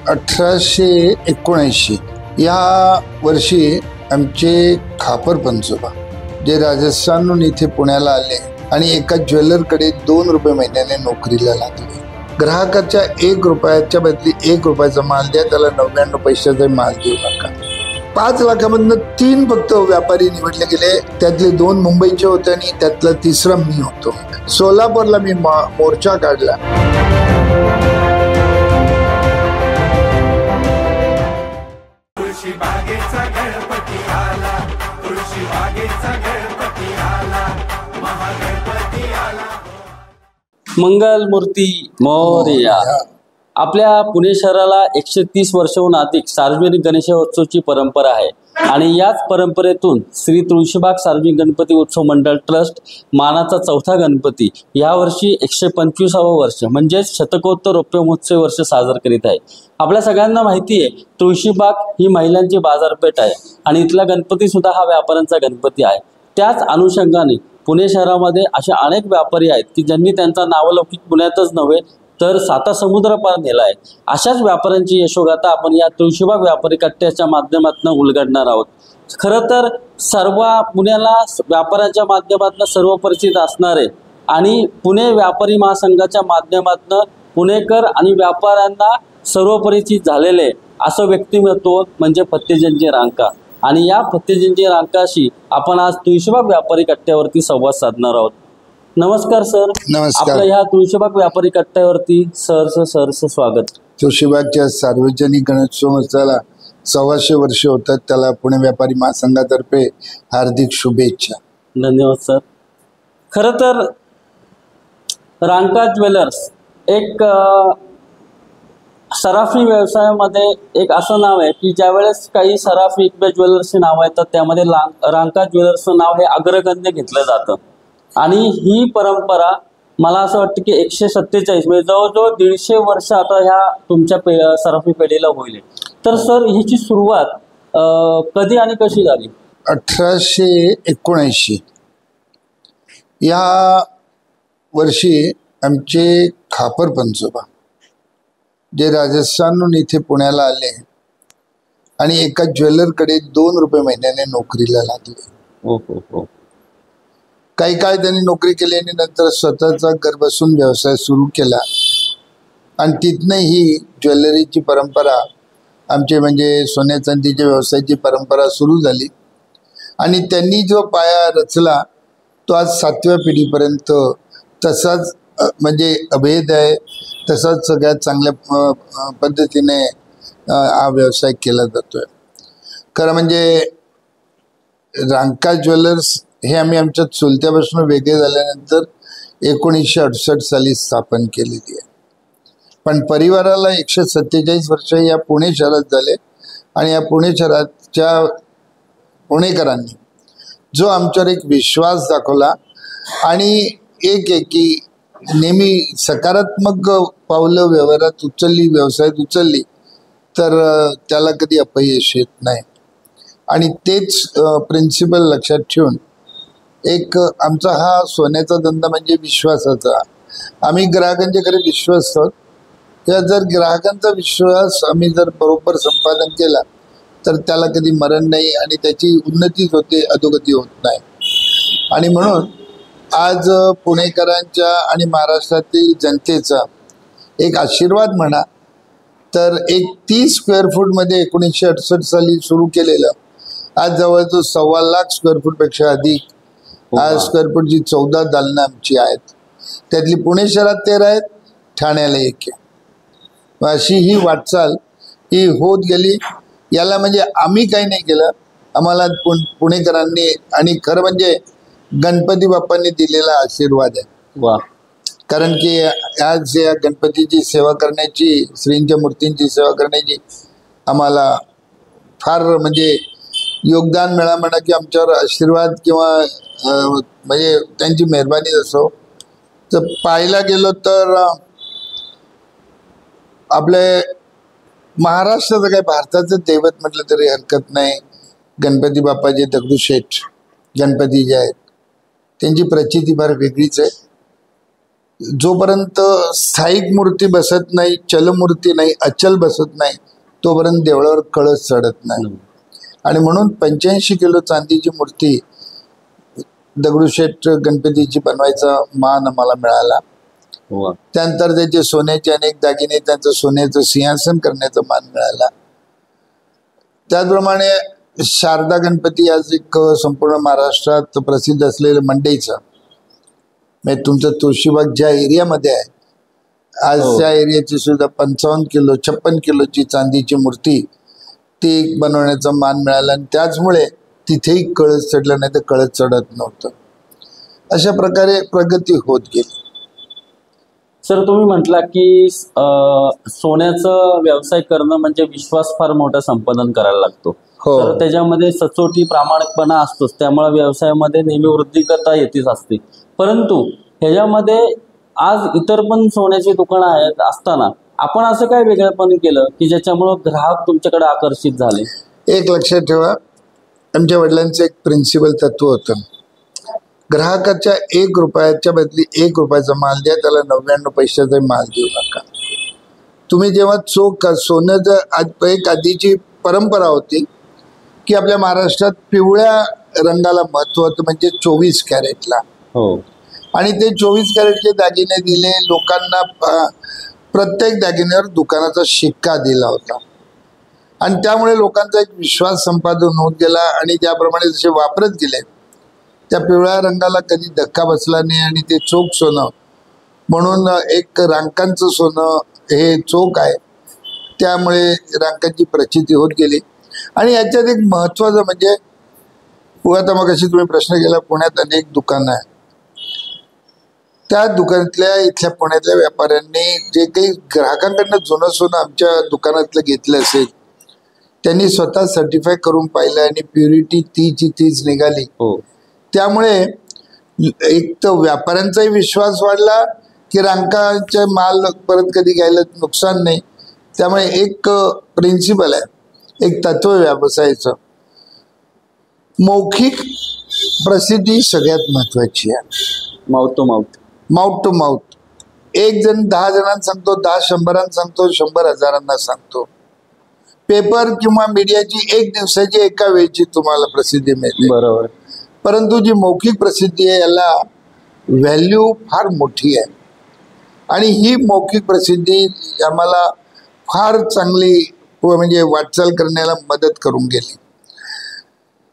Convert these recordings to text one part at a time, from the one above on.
1879 या वर्षी आमचे खापर पंजोबा जे राजस्थानहून इथे पुण्याला आले आणि एका ज्वेलरकडे 2 रुपये महिन्याने नोकरीला लागले. ग्राहकाच्या 1 रुपयाच्या बदली 1 रुपयाचा माल द्या, त्याला 99 पैशाचा माल देऊ नका. 5 लाखामधनं 3 फक्त व्यापारी निवडले गेले. त्यातले 2 मुंबईचे होते आणि त्यातला 3रा मी होतो. सोलापूरला मी मोर्चा काढला. मंगल मूर्ती मोरया. आपल्या पुणे शहराला 130 वर्षाहून अधिक सार्वजनिक गणेशोत्सवाची परंपरा आहे आणि याच परंपरेतून श्री तुळशीबाग सार्वजनिक गणपती उत्सव मंडळ ट्रस्ट मानाचा 4था गणपती यावर्षी 125वे वर्ष म्हणजे शतकोत्तर रौप्य महोत्सव वर्ष साजरा करीत आहे. आपल्या सगळ्यांना माहिती आहे तुळशीबाग ही महिलांची बाजारपेठ आहे आणि इथला गणपती सुद्धा हा व्यापाऱ्यांचा गणपती आहे. त्याच अनुषंगाने पुणे शहरामध्ये असे अनेक व्यापारी आहेत की ज्यांनी त्यांचा नावलौकिक पुण्यातच नव्हे तर 7 समुद्र पार नेला आहे. अशाच व्यापाऱ्यांची यशोगाथा आपण या तुळशीबाग व्यापारी कट्ट्याच्या माध्यमातून उलगडणार आहोत. खरं तर सर्व पुण्याला व्यापाऱ्यांच्या माध्यमातून सर्व परिचित असणारे आणि पुणे व्यापारी महासंघाच्या माध्यमातून पुणेकर आणि व्यापाऱ्यांना सर्व परिचित झालेले असं व्यक्तिमत्व म्हणजे फत्तेजनजी रांका. आणि या फत्तेजनजी रांकाशी आपण आज तुळशीबाग व्यापारी कट्ट्यावरती संवाद साधणार आहोत. नमस्कार सर. नमस्कार. आपल्या ह्या तुळशीबाग व्यापारी कट्ट्यावरती सहर्ष स्वागत. तुळशीबागच्या सार्वजनिक गणेशोत्सवाला 125 वर्ष होतात. त्याला पुणे व्यापारी महासंघातर्फे हार्दिक शुभेच्छा. धन्यवाद सर. खरं तर रांका ज्वेलर्स एक सराफी व्यवसायामध्ये एक असं नाव आहे की ज्यावेळेस काही सराफी ज्वेलर्सचे नाव आहेत तर त्यामध्ये रांका ज्वेलर्सचं नाव हे अग्रगण्य घेतलं जातं. आणि ही परंपरा मला असं वाटतं की 147 म्हणजे जवळजवळ 150 वर्ष आता ह्या तुमच्या सराफी पेढीला होईल. तर सर ह्याची सुरुवात कधी आणि कशी झाली? 1879 या वर्षी आमचे खापर पंजोबा जे राजस्थानहून इथे पुण्याला आले आणि एका ज्वेलरकडे 2 रुपये महिन्याने नोकरीला लागले. काही काळ त्यांनी नोकरी केली आणि नंतर स्वतःचा घर बसून व्यवसाय सुरू केला आणि तिथनं ही ज्वेलरीची परंपरा आमचे म्हणजे सोन्या चांदीच्या व्यवसायाची परंपरा सुरू झाली. आणि त्यांनी जो पाया रचला तो आज 7व्या पिढीपर्यंत तसाच म्हणजे अभेद आहे. तसाच सगळ्यात चांगल्या पद्धतीने हा व्यवसाय केला जातोय. खरं म्हणजे रांका ज्वेलर्स हे आम्ही आमच्या चुलत्यापासून वेगळे झाल्यानंतर 1968 साली स्थापन केलेली आहे. पण परिवाराला 147 वर्ष या पुणे शहरात झाले आणि या पुणे शहराच्या पुणेकरांनी जो आमच्यावर एक विश्वास दाखवला आणि एक की नेहमी सकारात्मक पावलं व्यवहारात उचलली, व्यवसायात उचलली तर त्याला कधी अपयश येत नाही. आणि तेच प्रिन्सिपल लक्षात ठेवून एक आमचा हा सोन्याचा धंदा म्हणजे विश्वासाचा. आम्ही ग्राहकांच्याकडे विश्वास आहोत. या जर ग्राहकांचा विश्वास आम्ही जर बरोबर संपादन केला तर त्याला कधी मरण नाही आणि त्याची उन्नतीच होते, अधोगती होत नाही. आणि म्हणून आज पुणेकरांच्या आणि महाराष्ट्रातील जनतेचा एक आशीर्वाद म्हणा तर एक 30 स्क्वेअर फूटमध्ये 1968 साली सुरू केलेलं आज जवळजवळ 1.25 लाख स्क्वेअर फूटपेक्षा अधिक आज स्क्वेअर फूटची 14 दालनं आमची आहेत. त्यातली पुणे शहरात 13 आहेत, ठाण्याला 1 आहे. अशी ही वाटचाल ही होत गेली. याला म्हणजे आम्ही काही नाही केलं, आम्हाला पुणेकरांनी आणि खरं म्हणजे गणपती बाप्पांनी दिलेला आशीर्वाद आहे. वा. कारण की आज या गणपतीची सेवा करण्याची, श्रींच्या मूर्तींची सेवा करण्याची आम्हाला फार म्हणजे योगदान मिळा म्हणा की आमच्यावर आशीर्वाद किंवा म्हणजे त्यांची मेहरबानी असो. तर पाहायला गेलो तर आपले महाराष्ट्राचं काय भारताचं दैवत म्हटलं तरी हरकत नाही. गणपती बाप्पा जे दगडूशेठ गणपती जे आहेत त्यांची प्रचिती फार वेगळीच आहे. जोपर्यंत स्थायिक मूर्ती बसत नाही, चलमूर्ती नाही, अचल बसत नाही, तोपर्यंत देवळावर कळस चढत नाही. आणि म्हणून 85 किलो चांदीची मूर्ती दगडूशेठ गणपतीची बनवायचा मान आम्हाला मिळाला. त्यानंतर त्याचे सोन्याचे अनेक दागिने, त्यांचं सोन्याचं सिंहासन करण्याचा मान मिळाला. त्याचप्रमाणे शारदा गणपती आज एक संपूर्ण महाराष्ट्रात प्रसिद्ध असलेलं मंडईचं, म्हणजे तुमचं तुळशीबाग ज्या एरियामध्ये आहे, आज त्या एरियाची सुद्धा 55 किलो 56 किलोची चांदीची मूर्ती ती बनवण्याचा मान मिळाला. आणि त्याचमुळे तिथेही कळस चढलं, नाही तर कळस चढत नव्हतं. अशा प्रकारे प्रगती होत गेली. सर, तुम्ही म्हटला की सोन्याचा व्यवसाय करणं म्हणजे विश्वास फार मोठा संपादन करायला लागतो. तर त्याच्यामध्ये सचोटी प्रामाणिकपणा असतोच, त्यामुळे व्यवसायामध्ये नेहमी वृद्धी करता येतेच असते. परंतु ह्याच्यामध्ये आज इतर पण सोन्याची दुकानं आहेत असताना आपण असं काय वेगळेपण केलं की ज्याच्यामुळं ग्राहक तुमच्याकडे आकर्षित झाले? एक लक्षात ठेवा, आमच्या वडिलांचं एक प्रिन्सिपल तत्व होतं, ग्राहकाच्या 1 रुपयाच्या बदली 1 रुपयाचा माल द्या, त्याला 99 पैशाचा माल देऊ नका. तुम्ही जेव्हा चोख सोन्याचं एक आधीची परंपरा होती की आपल्या महाराष्ट्रात पिवळ्या रंगाला महत्व होतं, म्हणजे 24 कॅरेटला. आणि ते 24 कॅरेटचे दागिने दिले लोकांना. प्रत्येक दागिन्यावर दुकानाचा शिक्का दिला होता. आणि त्यामुळे लोकांचा एक विश्वास संपादन होत गेला. आणि ज्याप्रमाणे जसे वापरत गेले, त्या पिवळ्या रंगाला कधी धक्का बसला नाही. आणि ते चोख सोनं म्हणून एक रांकांचं सोनं हे चोख आहे, त्यामुळे रांकांची प्रचिती होत गेली. आणि याच्यात एक महत्त्वाचं म्हणजे, आता मग अशी तुम्ही प्रश्न केला, पुण्यात अनेक दुकानं आहेत. त्या दुकानातल्या इथल्या पुण्यातल्या व्यापाऱ्यांनी जे काही ग्राहकांकडनं जुनं सोनं आमच्या दुकानातलं घेतलं असेल, त्यांनी स्वतः सर्टिफाय करून पाहिलं आणि प्युरिटी तीच निघाली. त्यामुळे एक तर व्यापाऱ्यांचाही विश्वास वाढला की रांकाचे माल परत कधी घ्यायला नुकसान नाही. त्यामुळे एक प्रिन्सिपल आहे, एक तत्व व्यवसायाचं, मौखिक प्रसिद्धी सगळ्यात महत्वाची आहे. Mouth to mouth. एक जण 10 जणांना सांगतो, 10 100 सांगतो, 100 हजारांना सांगतो. पेपर किंवा मीडियाची एक दिवसाची एका वेळची तुम्हाला प्रसिद्धी मिळते. बरोबर. परंतु जी मौखिक प्रसिद्धी आहे याला व्हॅल्यू फार मोठी आहे. आणि ही मौखिक प्रसिद्धी आम्हाला फार चांगली म्हणजे वाटचाल करण्याला मदत करून गेली.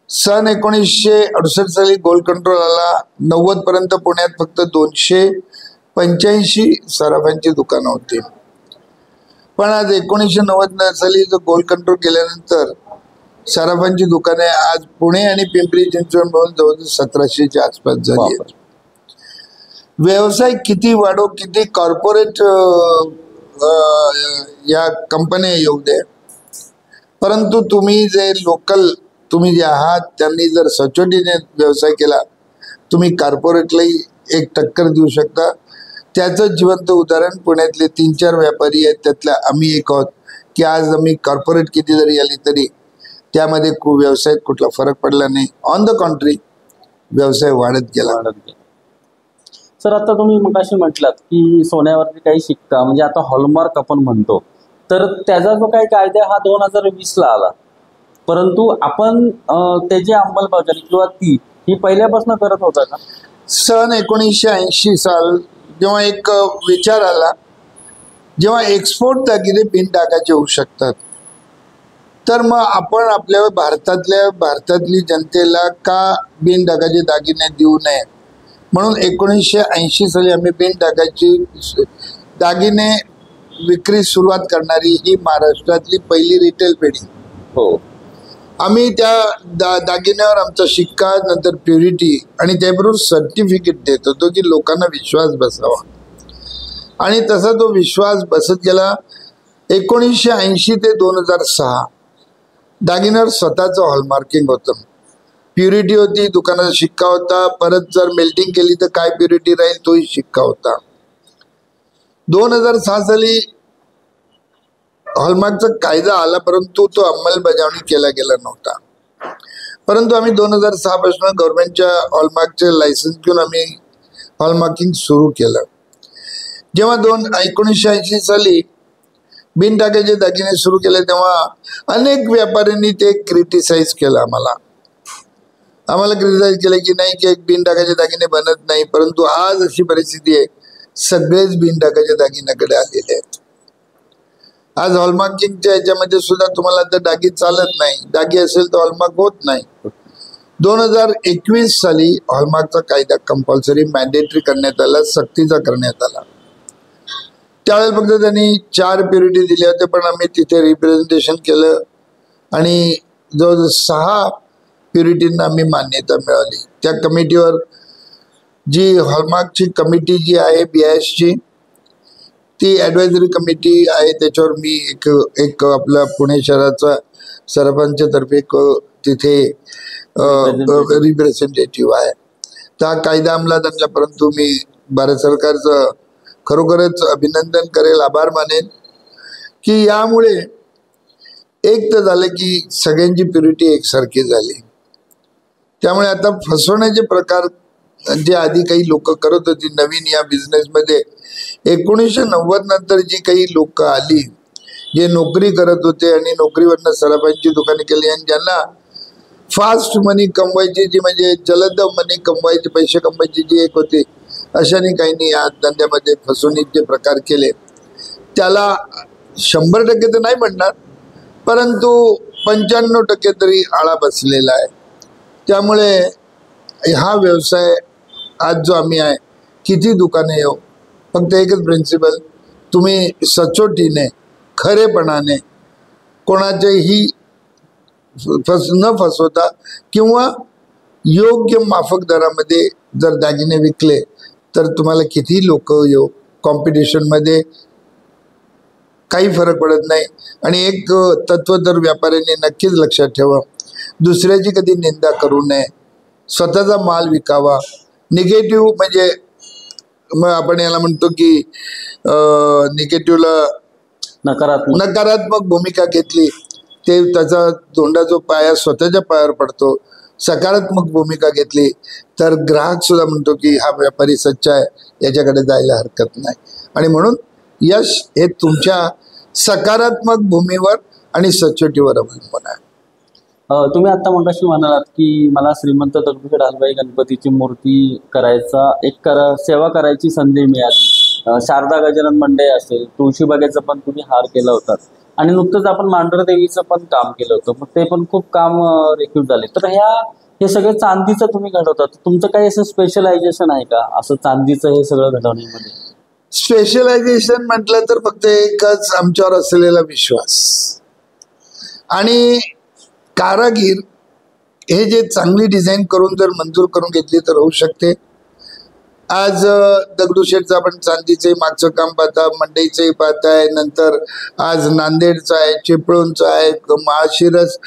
सन 1968 साली गोल्ड कंट्रोल आला. 90 पर्यंत पुण्यात फक्त 285 सराफांची दुकानं होती. पण आज 1990 साली जो गोल्ड कंट्रोल केल्यानंतर सराफांची दुकाने आज पुणे आणि पिंपरी चिंचवड मिळून जवळजवळ 1700च्या आसपास झाली. व्यवसाय किती वाढो, किती कॉर्पोरेट या कंपन्या येऊ दे, परंतु तुम्ही जे लोकल तुम्ही जे आहात त्यांनी जर सचोटीने व्यवसाय केला, तुम्ही कॉर्पोरेटलाही एक टक्कर देऊ शकता. त्याचं जिवंत उदाहरण पुण्यातले 3-4 व्यापारी आहेत, त्यातल्या आम्ही एक आहोत की आज आम्ही कॉर्पोरेट किती जरी आली तरी त्यामध्ये व्यवसायात कुठला फरक पडला नाही. ऑन द कॉन्ट्री व्यवसाय वाढत गेला. सर, आता तुम्ही मगाशी म्हटलात की सोन्यावरती काही शिक्का म्हणजे आता हॉलमार्क आपण म्हणतो, तर त्याचा जो काही कायदा हा 2020ला आला, परंतु आपण त्याची अंमलबजावणी किंवा ही पहिल्यापासून करत होता का? सन 1980 साल जेव्हा एक विचार आला, जेव्हा एक्सपोर्ट दागिने बिनडागाचे होऊ शकतात, तर मग आपण आपल्या भारतातली जनतेला का बिनडागाचे दागिने देऊ नये, म्हणून 1980 साली आम्ही बिनडागाची दागिने विक्री सुरुवात करणारी ही महाराष्ट्रातली पहिली रिटेल पेढी. आम्ही त्या दागिन्यावर आमचा शिक्का, नंतर प्युरिटी आणि त्याबरोबर सर्टिफिकेट देत होतो की लोकांना विश्वास बसावा. आणि तसा तो विश्वास बसत गेला. 1980 ते 2006 दागिन्यावर स्वतःचं हॉलमार्किंग होतं, प्युरिटी होती, दुकानाचा शिक्का होता, परत जर मेल्टिंग केली तर काय प्युरिटी राहील तोही शिक्का होता. 2006 साली हॉलमार्कचा कायदा आला, परंतु तो अंमलबजावणी केला गेला नव्हता. परंतु आम्ही 2006 पासून गव्हर्नमेंटच्या हॉलमार्कचे लायसन्स घेऊन आम्ही हॉलमार्किंग सुरू केलं. जेव्हा 1980 साली बिनटाकाचे दागिने सुरू केले तेव्हा अनेक व्यापाऱ्यांनी ते क्रिटिसाइज केलं आम्हाला क्रिटिसाइज केलं की नाही की बिनटाकाचे दागिने बनत नाही, परंतु आज अशी परिस्थिती आहे सगळेच बिनटाकाच्या दागिन्याकडे आलेले आहेत. आज हॉलमार्किंगच्या याच्यामध्ये सुद्धा तुम्हाला तर दागी चालत नाही, दागी असेल तर हॉलमार्क होत नाही. 2021 साली हॉलमार्कचा कायदा कंपल्सरी मॅन्डेटरी करण्यात आला, सक्तीचा करण्यात आला. त्यावेळेला फक्त त्यांनी 4 प्युरिटी दिल्या होत्या, पण आम्ही तिथे रिप्रेझेंटेशन केलं आणि जवळजवळ 6 प्युरिटींना आम्ही मान्यता मिळाली. त्या कमिटीवर जी हॉलमार्कची कमिटी जी आहे BISची, ती ॲडवायझरी कमिटी आहे, त्याच्यावर मी एक आपला पुणे शहराचा सरपंचतर्फे तिथे रिप्रेझेंटेटिव्ह आहे. तर हा कायदा अंमलात आणला, परंतु मी भारत सरकारचं खरोखरच अभिनंदन करेल, आभार मानेन की यामुळे एक तर झालं की सगळ्यांची प्युरिटी एकसारखी झाली. त्यामुळे आता फसवण्याचे प्रकार जे आधी काही लोक करत होती नवीन या बिझनेसमध्ये, 1990 नंतर जी काही लोक आली जे नोकरी करत होते आणि नोकरीवरनं सराफांची दुकाने केली आणि ज्यांना फास्ट मनी कमवायची, जी म्हणजे जलद मनी कमवायची, पैसे कमवायची जी एक होती, अशाने काहींनी या धंद्यामध्ये फसवणीचे प्रकार केले. त्याला 100% तर नाही म्हणणार, परंतु 95% तरी आळा बसलेला आहे. त्यामुळे हा व्यवसाय आज जो आम्ही आहे, किती दुकाने येऊ, फक्त एकच प्रिन्सिपल, तुम्ही सचोटीने खरेपणाने कोणाचेही न फसवता किंवा योग्य माफक दरामध्ये जर दागिने विकले तर तुम्हाला किती लोक येऊ, कॉम्पिटिशनमध्ये काही फरक पडत नाही. आणि एक तत्व तर व्यापाऱ्यांनी नक्कीच लक्षात ठेवा, दुसऱ्याची कधी निंदा करू नये, स्वतःचा माल विकावा. निगेटिव्ह म्हणजे मग आपण याला म्हणतो की निगेटिव्हला नकारात्मक भूमिका घेतली ते त्याचा धोंडा जो पाया स्वतःच्या पायावर पडतो. सकारात्मक भूमिका घेतली तर ग्राहक सुद्धा म्हणतो की हा व्यापारी सच्चा आहे, याच्याकडे जायला हरकत नाही. आणि म्हणून यश हे तुमच्या सकारात्मक भूमीवर आणि सचोटीवर अवलंबून आहे. तुम्ही आता मगाशी म्हणालात की मला श्रीमंत दगडूशेठ हलवाई गणपतीची मूर्ती करायचा सेवा करायची संधी मिळाली. शारदा गजानन मंडई असेल, तुळशीबागेचं पण तुम्ही हार केला होता आणि नुकतंच आपण मांढरदेवीचं पण काम केलं होतं, मग ते पण खूप काम रेखीव झाले. तर हे सगळं चांदीचं तुम्ही घडवतात, तुमचं काही असं स्पेशलायझेशन आहे का असं चांदीचं हे सगळं घडवण्यामध्ये? स्पेशलायझेशन म्हटलं तर फक्त एकच, आमच्यावर असलेला विश्वास आणि कारागीर हे जे चांगली डिझाईन करून जर मंजूर करून घेतली तर होऊ शकते. आज दगडूशेठचं आपण चांदीचे मागचं काम पाहता, मंडईचंही पाहताय, नंतर आज नांदेडचं आहे, चिपळूणचं आहे, माळशिरस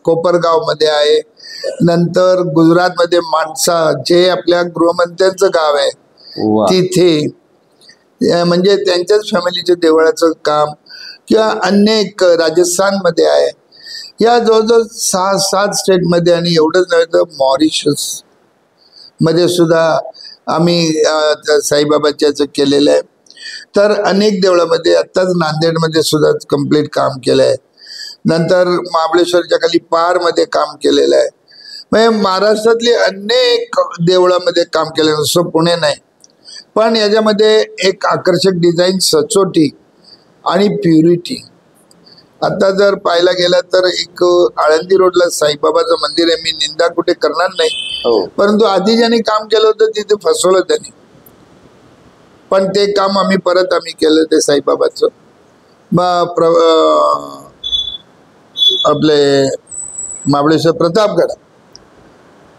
कोपरगावमध्ये आहे, नंतर गुजरातमध्ये माणसा जे आपल्या गृहमंत्र्यांचं गाव आहे तिथे, म्हणजे त्यांच्याच फॅमिलीच्या देवळाचं काम, किंवा अनेक राजस्थानमध्ये आहे. या जवळजवळ 6-7 स्टेटमध्ये आणि एवढंच नव्हे तर मॉरिशस मध्ये सुद्धा आम्ही साईबाबाच्याचं केलेलं आहे. तर अनेक देवळामध्ये, आत्ताच नांदेडमध्ये सुद्धा कम्प्लीट काम केलं आहे. नंतर महाबळेश्वरच्या खाली पारमध्ये काम केलेलं आहे. म्हणजे महाराष्ट्रातली अनेक देवळामध्ये काम केलं, नुसतं पुणे नाही. पण याच्यामध्ये एक आकर्षक डिझाईन, सचोटी आणि प्युरिटी. आता जर पाहायला गेला तर एक आळंदी रोडला साईबाबाचं मंदिर आहे, मी निंदा कुठे करणार नाही, परंतु आधी ज्यांनी काम केलं होतं तिथे फसवलं त्यांनी, पण ते काम आम्ही केलं ते साईबाबाचं. मग आपले महाबळेश्वर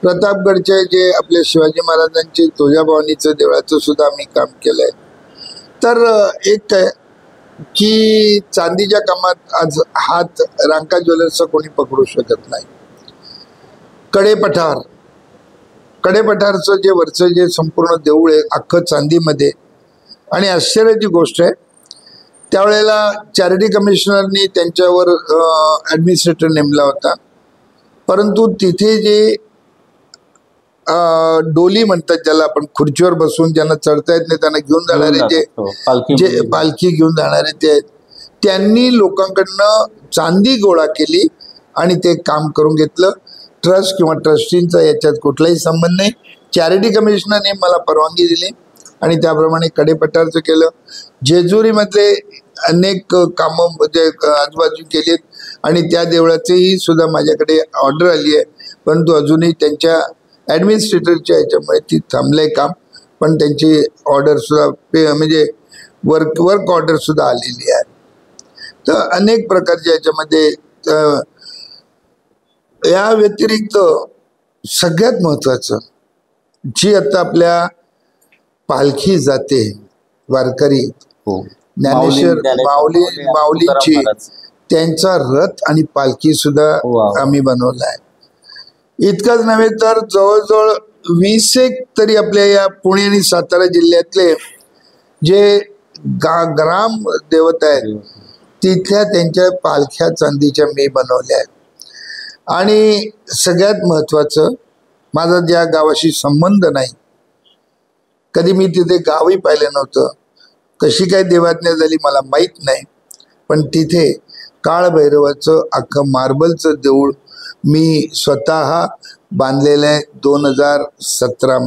प्रतापगडचे जे आपले शिवाजी महाराजांचे तुळजाभवानीचं देवळाचं सुद्धा आम्ही काम केलंय. तर एक की चांदीच्या कामात आज हात रांका ज्वेलर्सचा कोणी पकडू शकत नाही. कडेपठारचं जे वरचं जे संपूर्ण देऊळ आहे अख्खं चांदीमध्ये, आणि आश्चर्याची गोष्ट आहे त्यावेळेला चॅरिटी कमिशनरनी त्यांच्यावर ॲडमिनिस्ट्रेटर नेमला होता, परंतु तिथे जे डोली म्हणतात ज्याला आपण, खुर्चीवर बसून ज्यांना चढता येत नाही त्यांना घेऊन जाणारे जे पालखी घेऊन जाणारे ते आहेत, त्यांनी लोकांकडनं चांदी गोळा केली आणि ते काम करून घेतलं. ट्रस्ट किंवा ट्रस्टींचा याच्यात कुठलाही संबंध नाही. चॅरिटी कमिशनरने मला परवानगी दिली आणि त्याप्रमाणे कडेपठारचं केलं. जेजुरीमधले अनेक कामं म्हणजे आजूबाजू केलीत आणि त्या देवळाचीही सुद्धा माझ्याकडे ऑर्डर आली आहे, परंतु अजूनही त्यांच्या ॲडमिनिस्ट्रेटरच्या ह्याच्यामुळे ती थांबलं आहे काम. पण त्यांची ऑर्डरसुद्धा म्हणजे वर्क ऑर्डरसुद्धा आलेली आहे. तर अनेक प्रकारच्या याच्यामध्ये या व्यतिरिक्त सगळ्यात महत्त्वाचं, जी आता आपल्या पालखी जाते वारकरी ज्ञानेश्वर माऊलींची, त्यांचा रथ आणि पालखी सुद्धा आम्ही बनवला आहे. इतकंच नव्हे तर जवळजवळ 20 तरी आपल्या या पुणे आणि सातारा जिल्ह्यातले जे ग्राम देवता आहेत तिथल्या त्यांच्या पालख्या चांदीच्या मी बनवल्या आहेत. आणि सगळ्यात महत्त्वाचं, माझा ज्या गावाशी संबंध नाही, कधी मी तिथे गावही पाहिलं नव्हतं, कशी काय देवाज्ञा झाली मला माहीत नाही, पण तिथे काळभैरवाचं अख्खं मार्बलचं देऊळ मी स्वतः बांधलेलं आहे 2017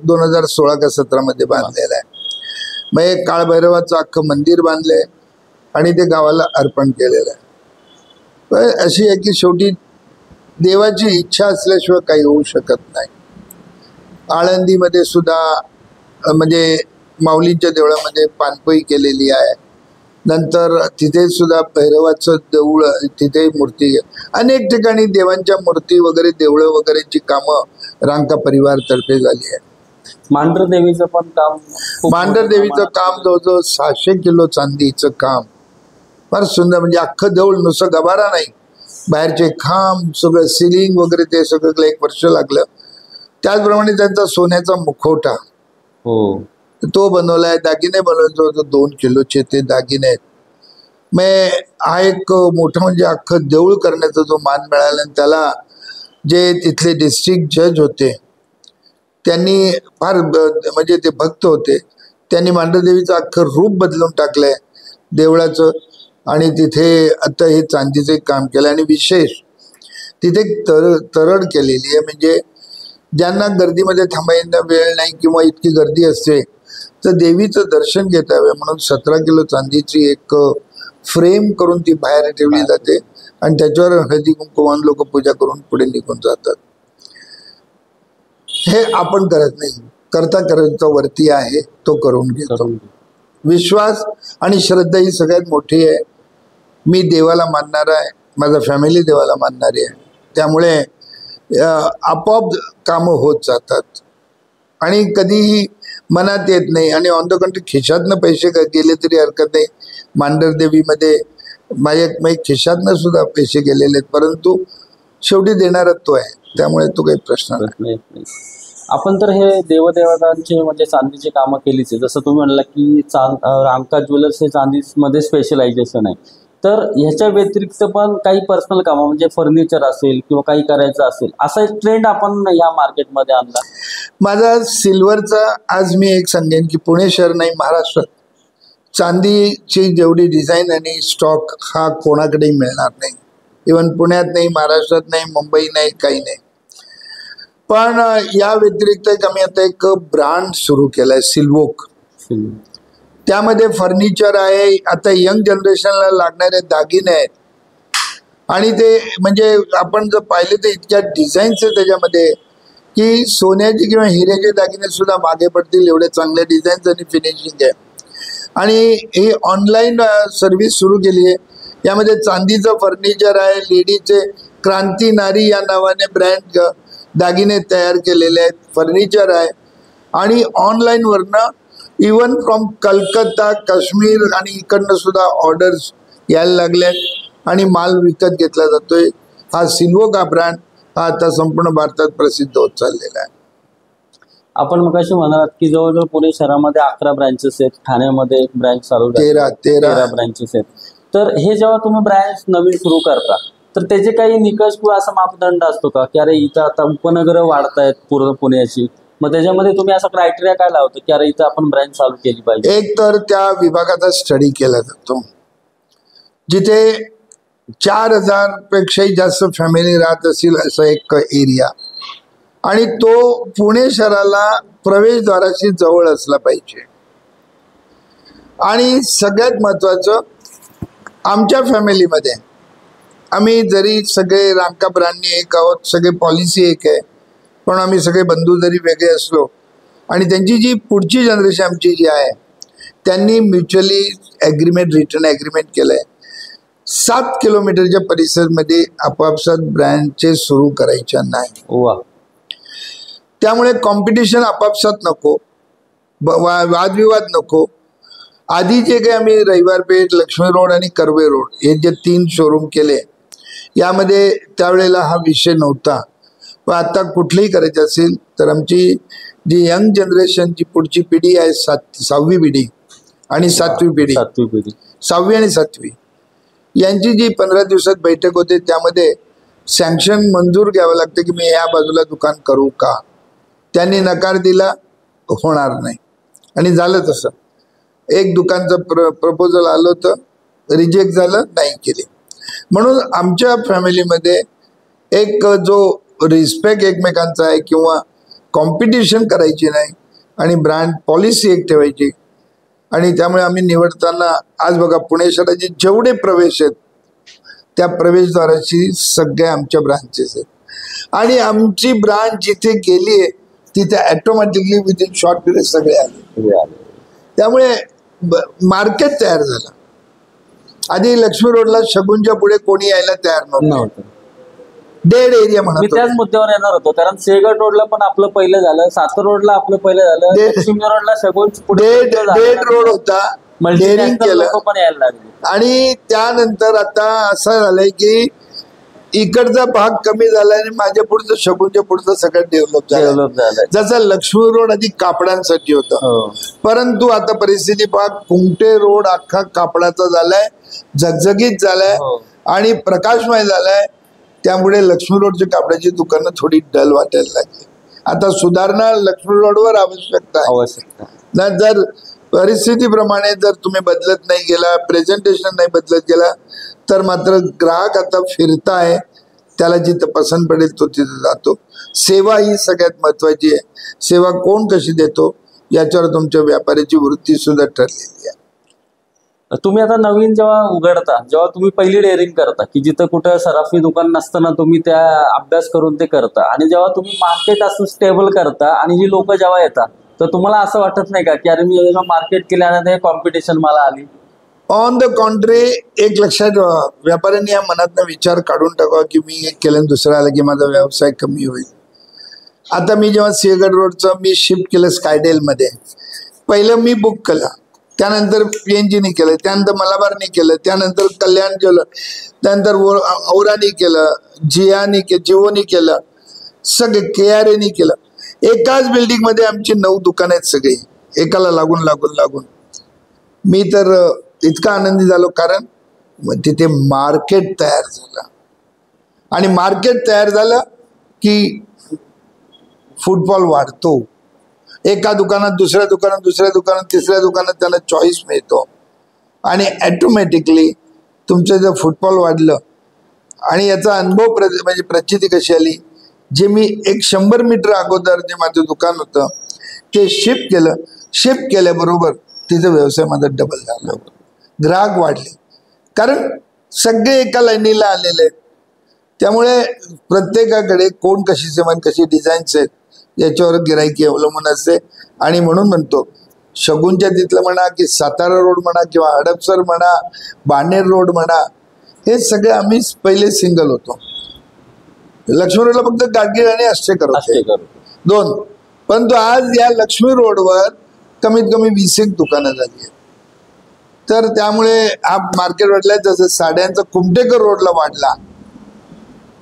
2016 का 17 बांधलेलं आहे. मग एक काळभैरवाचं अख्खं मंदिर बांधलंय आणि ते गावाला अर्पण केलेलं आहे. पण अशी आहे की शेवटी देवाची इच्छा असल्याशिवाय काही होऊ शकत नाही. आळंदीमध्ये सुद्धा म्हणजे माऊलींच्या देवळामध्ये पानपोई केलेली आहे. नंतर तिथे सुद्धा भैरवाचं देऊळ, तिथे मूर्ती, अनेक ठिकाणी देवांच्या मूर्ती वगैरे देवळं वगैरेची कामं रांका परिवारतर्फे झाली आहे. मांढर देवीचं पण काम, मांढर देवीचं काम जवळजवळ 600 किलो चांदीचं काम, फार सुंदर. म्हणजे अख्खं देऊळ नुसतं गभारा नाही, बाहेरचे खांब सगळं सिलिंग वगैरे ते सगळं 1 वर्ष लागलं. त्याचप्रमाणे त्यांचा सोन्याचा मुखवटा तो बनवला आहे. दागिने बनवले 2 किलोचे ते दागिने आहेत. मग हा एक मोठा म्हणजे अख्खं देऊळ करण्याचा जो मान मिळाला, आणि त्याला जे तिथले डिस्ट्रिक्ट जज होते त्यांनी फार म्हणजे ते भक्त होते, त्यांनी मांढरदेवीचं अख्खं रूप बदलून टाकलंय देवळाचं. आणि तिथे आता हे चांदीचे काम केलं आणि विशेष तिथे तरड केलेली आहे. म्हणजे ज्यांना गर्दीमध्ये थांबायला वेळ नाही किंवा इतकी गर्दी असते तर देवीचं दर्शन घेता यावं म्हणून 17 किलो चांदीची एक फ्रेम करून ती बाहेर ठेवली जाते आणि त्याच्यावर हळदी कुंकवान लोक पूजा करून पुढे निघून जातात. हे आपण करत नाही, करता वरती आहे तो करून घेतो. विश्वास आणि श्रद्धा ही सगळ्यात मोठी आहे. मी देवाला मानणारा आहे, माझा फॅमिली देवाला मानणारी आहे, त्यामुळे आपोआप कामं होत जातात आणि कधीही मनात येत नाही. आणि ऑन द कंट्री खिशातनं पैसे गेले तरी हरकत नाही. मांढरदेवीमध्ये माझ्या खिशातनं सुद्धा पैसे गेलेले आहेत, परंतु शेवटी देणारा तो आहे, त्यामुळे तो काही प्रश्न नाही. आपण तर हे देवदेवतांचे म्हणजे चांदीची कामं केलीच आहे. जसं तुम्ही म्हणला की रांका ज्वेलर्स हे चांदीमध्ये स्पेशलायझेशन आहे, तर ह्याच्या व्यतिरिक्त पण काही पर्सनल कामं म्हणजे फर्निचर असेल किंवा काही करायचं असेल, असा एक ट्रेंड आपण या मार्केटमध्ये आणला. माझा सिल्वरचा आज मी एक सांगेन की पुणे शहर नाही, महाराष्ट्रात चांदीची जेवढी डिझाईन आणि स्टॉक हा कोणाकडेही मिळणार नाही. इवन पुण्यात नाही, महाराष्ट्रात नाही, मुंबई नाही, काही नाही. पण या व्यतिरिक्त आम्ही आता एक ब्रँड सुरू केलाय सिल्वोक. त्यामध्ये फर्निचर आहे, आता यंग जनरेशनला लागणारे दागिने आहेत आणि ते म्हणजे आपण जर पाहिले तर इतक्या डिझाईन्स आहे त्याच्यामध्ये की सोन्याचे किंवा हिऱ्याचे दागिने सुद्धा मागे पडतील एवढे चांगले डिझाईन्स आणि फिनिशिंग आहे. आणि ही ऑनलाईन सर्व्हिस सुरू केली आहे. यामध्ये चांदीचं फर्निचर आहे, लेडीचे क्रांती नारी या नावाने ब्रँड दागिने तयार केलेले आहेत, फर्निचर आहे आणि ऑनलाईनवरनं इवन फ्रॉम कलकत्ता, काश्मीर आणि इकडनं सुद्धा ऑर्डर्स यायला लागल्यात आणि माल विकत घेतला जातोय. हा सिल्वोक हा ब्रँड हा आता संपूर्ण भारतात प्रसिद्ध होत चाललेला आहे. आपण मग अशी म्हणालात की जवळजवळ पुणे शहरामध्ये 11 ब्रँचेस आहेत, ठाण्यामध्ये एक ब्रँच चालू 13 ब्रँचेस आहेत. तर हे जेव्हा तुम्ही ब्रँच नवीन सुरू करता तर त्याचे काही निकष किंवा असा मापदंड असतो का की अरे इथं आता उपनगरं वाढतायत पूर्ण पुण्याची, मग त्याच्यामध्ये तुम्ही असा क्रायटेरिया काय लावतो की अरे इथं आपण ब्रँच चालू केली पाहिजे? एक तर त्या विभागाचा स्टडी केला जातो, जिथे 4000 पेक्षाही जास्त फॅमिली राहत असतील असं एक एरिया, आणि तो पुणे शहराला प्रवेशद्वाराशी जवळ असला पाहिजे. आणि सगळ्यात महत्त्वाचं, आमच्या फॅमिलीमध्ये आम्ही जरी सगळे रांका राणी एक आहोत, सगळे पॉलिसी एक आहे, पण आम्ही सगळे बंधू जरी वेगळे असलो, आणि त्यांची जी पुढची जनरेशन आमची जी आहे त्यांनी म्युच्युअली ॲग्रीमेंट, रिटर्न ॲग्रीमेंट केलं आहे. 7 किलोमीटरच्या परिसरमध्ये आपापसात ब्रँचेस सुरू करायच्या नाही. वा. त्यामुळे कॉम्पिटिशन आपापसात नको, वादविवाद नको. आधी जे काही आम्ही रविवार पेठ, लक्ष्मी रोड आणि कर्वे रोड हे जे 3 शोरूम केले, यामध्ये त्यावेळेला हा विषय नव्हता. पण आता कुठलंही करायचं असेल तर आमची जी यंग जनरेशनची पुढची पिढी आहे, 6वी पिढी आणि 7वी पिढी, 6वी आणि 7वी, यांची जी 15 दिवसात बैठक होते, त्यामध्ये सँक्शन मंजूर घ्यावं लागतं की मी या बाजूला दुकान करू का. त्यांनी नकार दिला, होणार नाही, आणि झालं तसं. एक दुकानचं प्रपोजल आलं होतं, रिजेक्ट झालं, नाही केले. म्हणून आमच्या फॅमिलीमध्ये एक जो रिस्पेक्ट एकमेकांचा आहे, किंवा कॉम्पिटिशन करायची नाही, आणि ब्रँड पॉलिसी एक ठेवायची. आणि त्यामुळे आम्ही निवडताना, आज बघा पुणे शहराचे जेवढे प्रवेश आहेत त्या प्रवेशद्वाराची सगळ्या आमच्या ब्रांचेस आहेत, आणि आमची ब्रांच जिथे गेली आहे तिथे ॲटोमॅटिकली विदिन शॉर्ट पिरियड सगळे आले. त्यामुळे मार्केट तयार झालं. आधी लक्ष्मी रोडला शगुनच्या पुढे कोणी यायला तयार नव्हतं, डेड एरिया मी म्हणतो. त्याच मुद्द्यावर येणार होतो, कारण सेगड रोडला पण आपलं पहिलं झालं, सातर रोडला आपलं पहिलं झालं, लक्ष्मी रोडला शगुन डेड रोड होता, डेअरिंग केलं, पण यायला लागले. आणि त्यानंतर आता असं झालंय की इकडचा भाग कमी झाला आणि माझ्या पुढचं, शगुनच्या पुढचं सगळं डेव्हलप झालं. जसं लक्ष्मी रोड आधी कापडांसाठी होतं, परंतु आता परिस्थिती भाग कुमटे रोड अख्खा कापडाचा झालाय, झगझगीत झालाय आणि प्रकाशमय झालाय. त्यामुळे लक्ष्मी रोडची कापडाची दुकानं थोडी डल वाटायला लागली. आता सुधारणा लक्ष्मी रोडवर आवश्यकता आहे. जर परिस्थितीप्रमाणे जर तुम्ही बदलत नाही गेला, प्रेझेंटेशन नाही बदलत गेला, तर मात्र ग्राहक आता फिरताय, त्याला जिथं पसंत पडेल तो तिथं जातो. सेवा ही सगळ्यात महत्वाची आहे. सेवा कोण कशी देतो याच्यावर तुमच्या व्यापाराची वृत्ती सुद्धा ठरलेली आहे. तुम्ही आता नवीन जेव्हा उघडता, जेव्हा तुम्ही पहिली डेअरिंग करता, की जिथं कुठं सराफी दुकान नसताना तुम्ही त्या अभ्यास करून ते करता, आणि जेव्हा तुम्ही मार्केट असं स्टेबल करता आणि ही लोक जेव्हा येतात, तर तुम्हाला असं वाटत नाही का की अरे मी मार्केट केल्यानंतर कॉम्पिटिशन मला आली? ऑन द कॉन्ट्री, एक लक्षात ठेवा, व्यापाऱ्यांनी या मनातनं विचार काढून टाकावा की मी एक केलं दुसरं आलं की माझा व्यवसाय कमी होईल. आता मी जेव्हा सिंहगड रोडचं मी शिफ्ट केलं स्कायडेलमध्ये, पहिलं मी बुक केलं, त्यानंतर PNGनी केलं, त्यानंतर मलाबारनी केलं, त्यानंतर कल्याण केलं, त्यानंतर औरानी केलं, जिओनी केलं, सगळे KRAनी केलं. एकाच बिल्डिंगमध्ये आमची 9 दुकानं आहेत, सगळी एकाला लागून लागून लागून. मी तर इतका आनंदी झालो, कारण तिथे मार्केट तयार झालं, आणि मार्केट तयार झालं की फुटफॉल वाढतो. एका दुकानात दुसऱ्या दुकानात, दुसऱ्या दुकानात तिसऱ्या दुकानात त्यांना चॉईस मिळतो, आणि ॲटोमॅटिकली तुमचं जर फुटफॉल वाढलं. आणि याचा अनुभव म्हणजे प्रचिती कशी आली, जे मी एक 100 मीटर अगोदर जे माझं दुकान होतं ते शिफ्ट केल्याबरोबर तिथं व्यवसाय माझा डबल झाला, ग्राहक वाढले, कारण सगळे एका लाईनीला आलेले आहेत. त्यामुळे प्रत्येकाकडे कोण कशी सेवन, कशी डिझाईन्स आहेत याच्यावर गिराईकी अवलंबून असते. आणि म्हणून म्हणतो, शगुनच्या तिथलं म्हणा की सातारा रोड म्हणा किंवा हडपसर म्हणा, बाणेर रोड म्हणा, हे सगळे आम्ही पहिले सिंगल होतो. लक्ष्मी रोडला फक्त गाडगीळ आणि अष्टेकर होते, 2. परंतु आज या लक्ष्मी रोडवर कमीत कमी 20 दुकानं झाली आहेत. तर त्यामुळे हा मार्केट वाढलाय. जसं साड्यांचा कुमटेकर रोडला वाढला,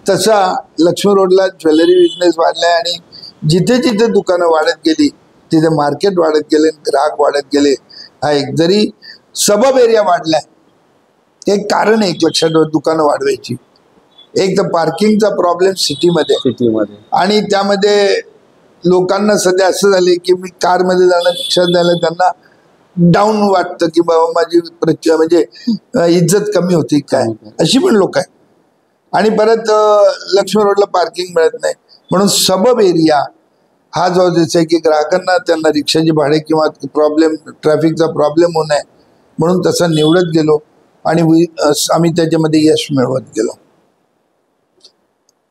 तसा लक्ष्मी रोडला ज्वेलरी बिझनेस वाढलाय, आणि जिथे जिथे दुकानं वाढत गेली तिथे मार्केट वाढत गेले, ग्राहक वाढत गेले. हा एक जरी सबब एरिया वाढलाय, एक कारण आहे, एक लक्षात ठेवा दुकानं वाढवायची. एक तर पार्किंगचा प्रॉब्लेम सिटीमध्ये आणि त्यामध्ये लोकांना सध्या असं झाले की मी कारमध्ये जाणं रिक्षात जायला त्यांना डाऊन वाटतं की बाबा माझी म्हणजे इज्जत कमी होती काय, अशी पण लोक आहे. आणि परत लक्ष्मी रोडला पार्किंग मिळत नाही म्हणून सबब एरिया हा जो आहे की ग्राहकांना त्यांना रिक्षाची भाडे किंवा ट्रॅफिकचा प्रॉब्लेम होऊ नये म्हणून तसा निवडत गेलो आणि आम्ही त्याच्यामध्ये यश मिळवत गेलो.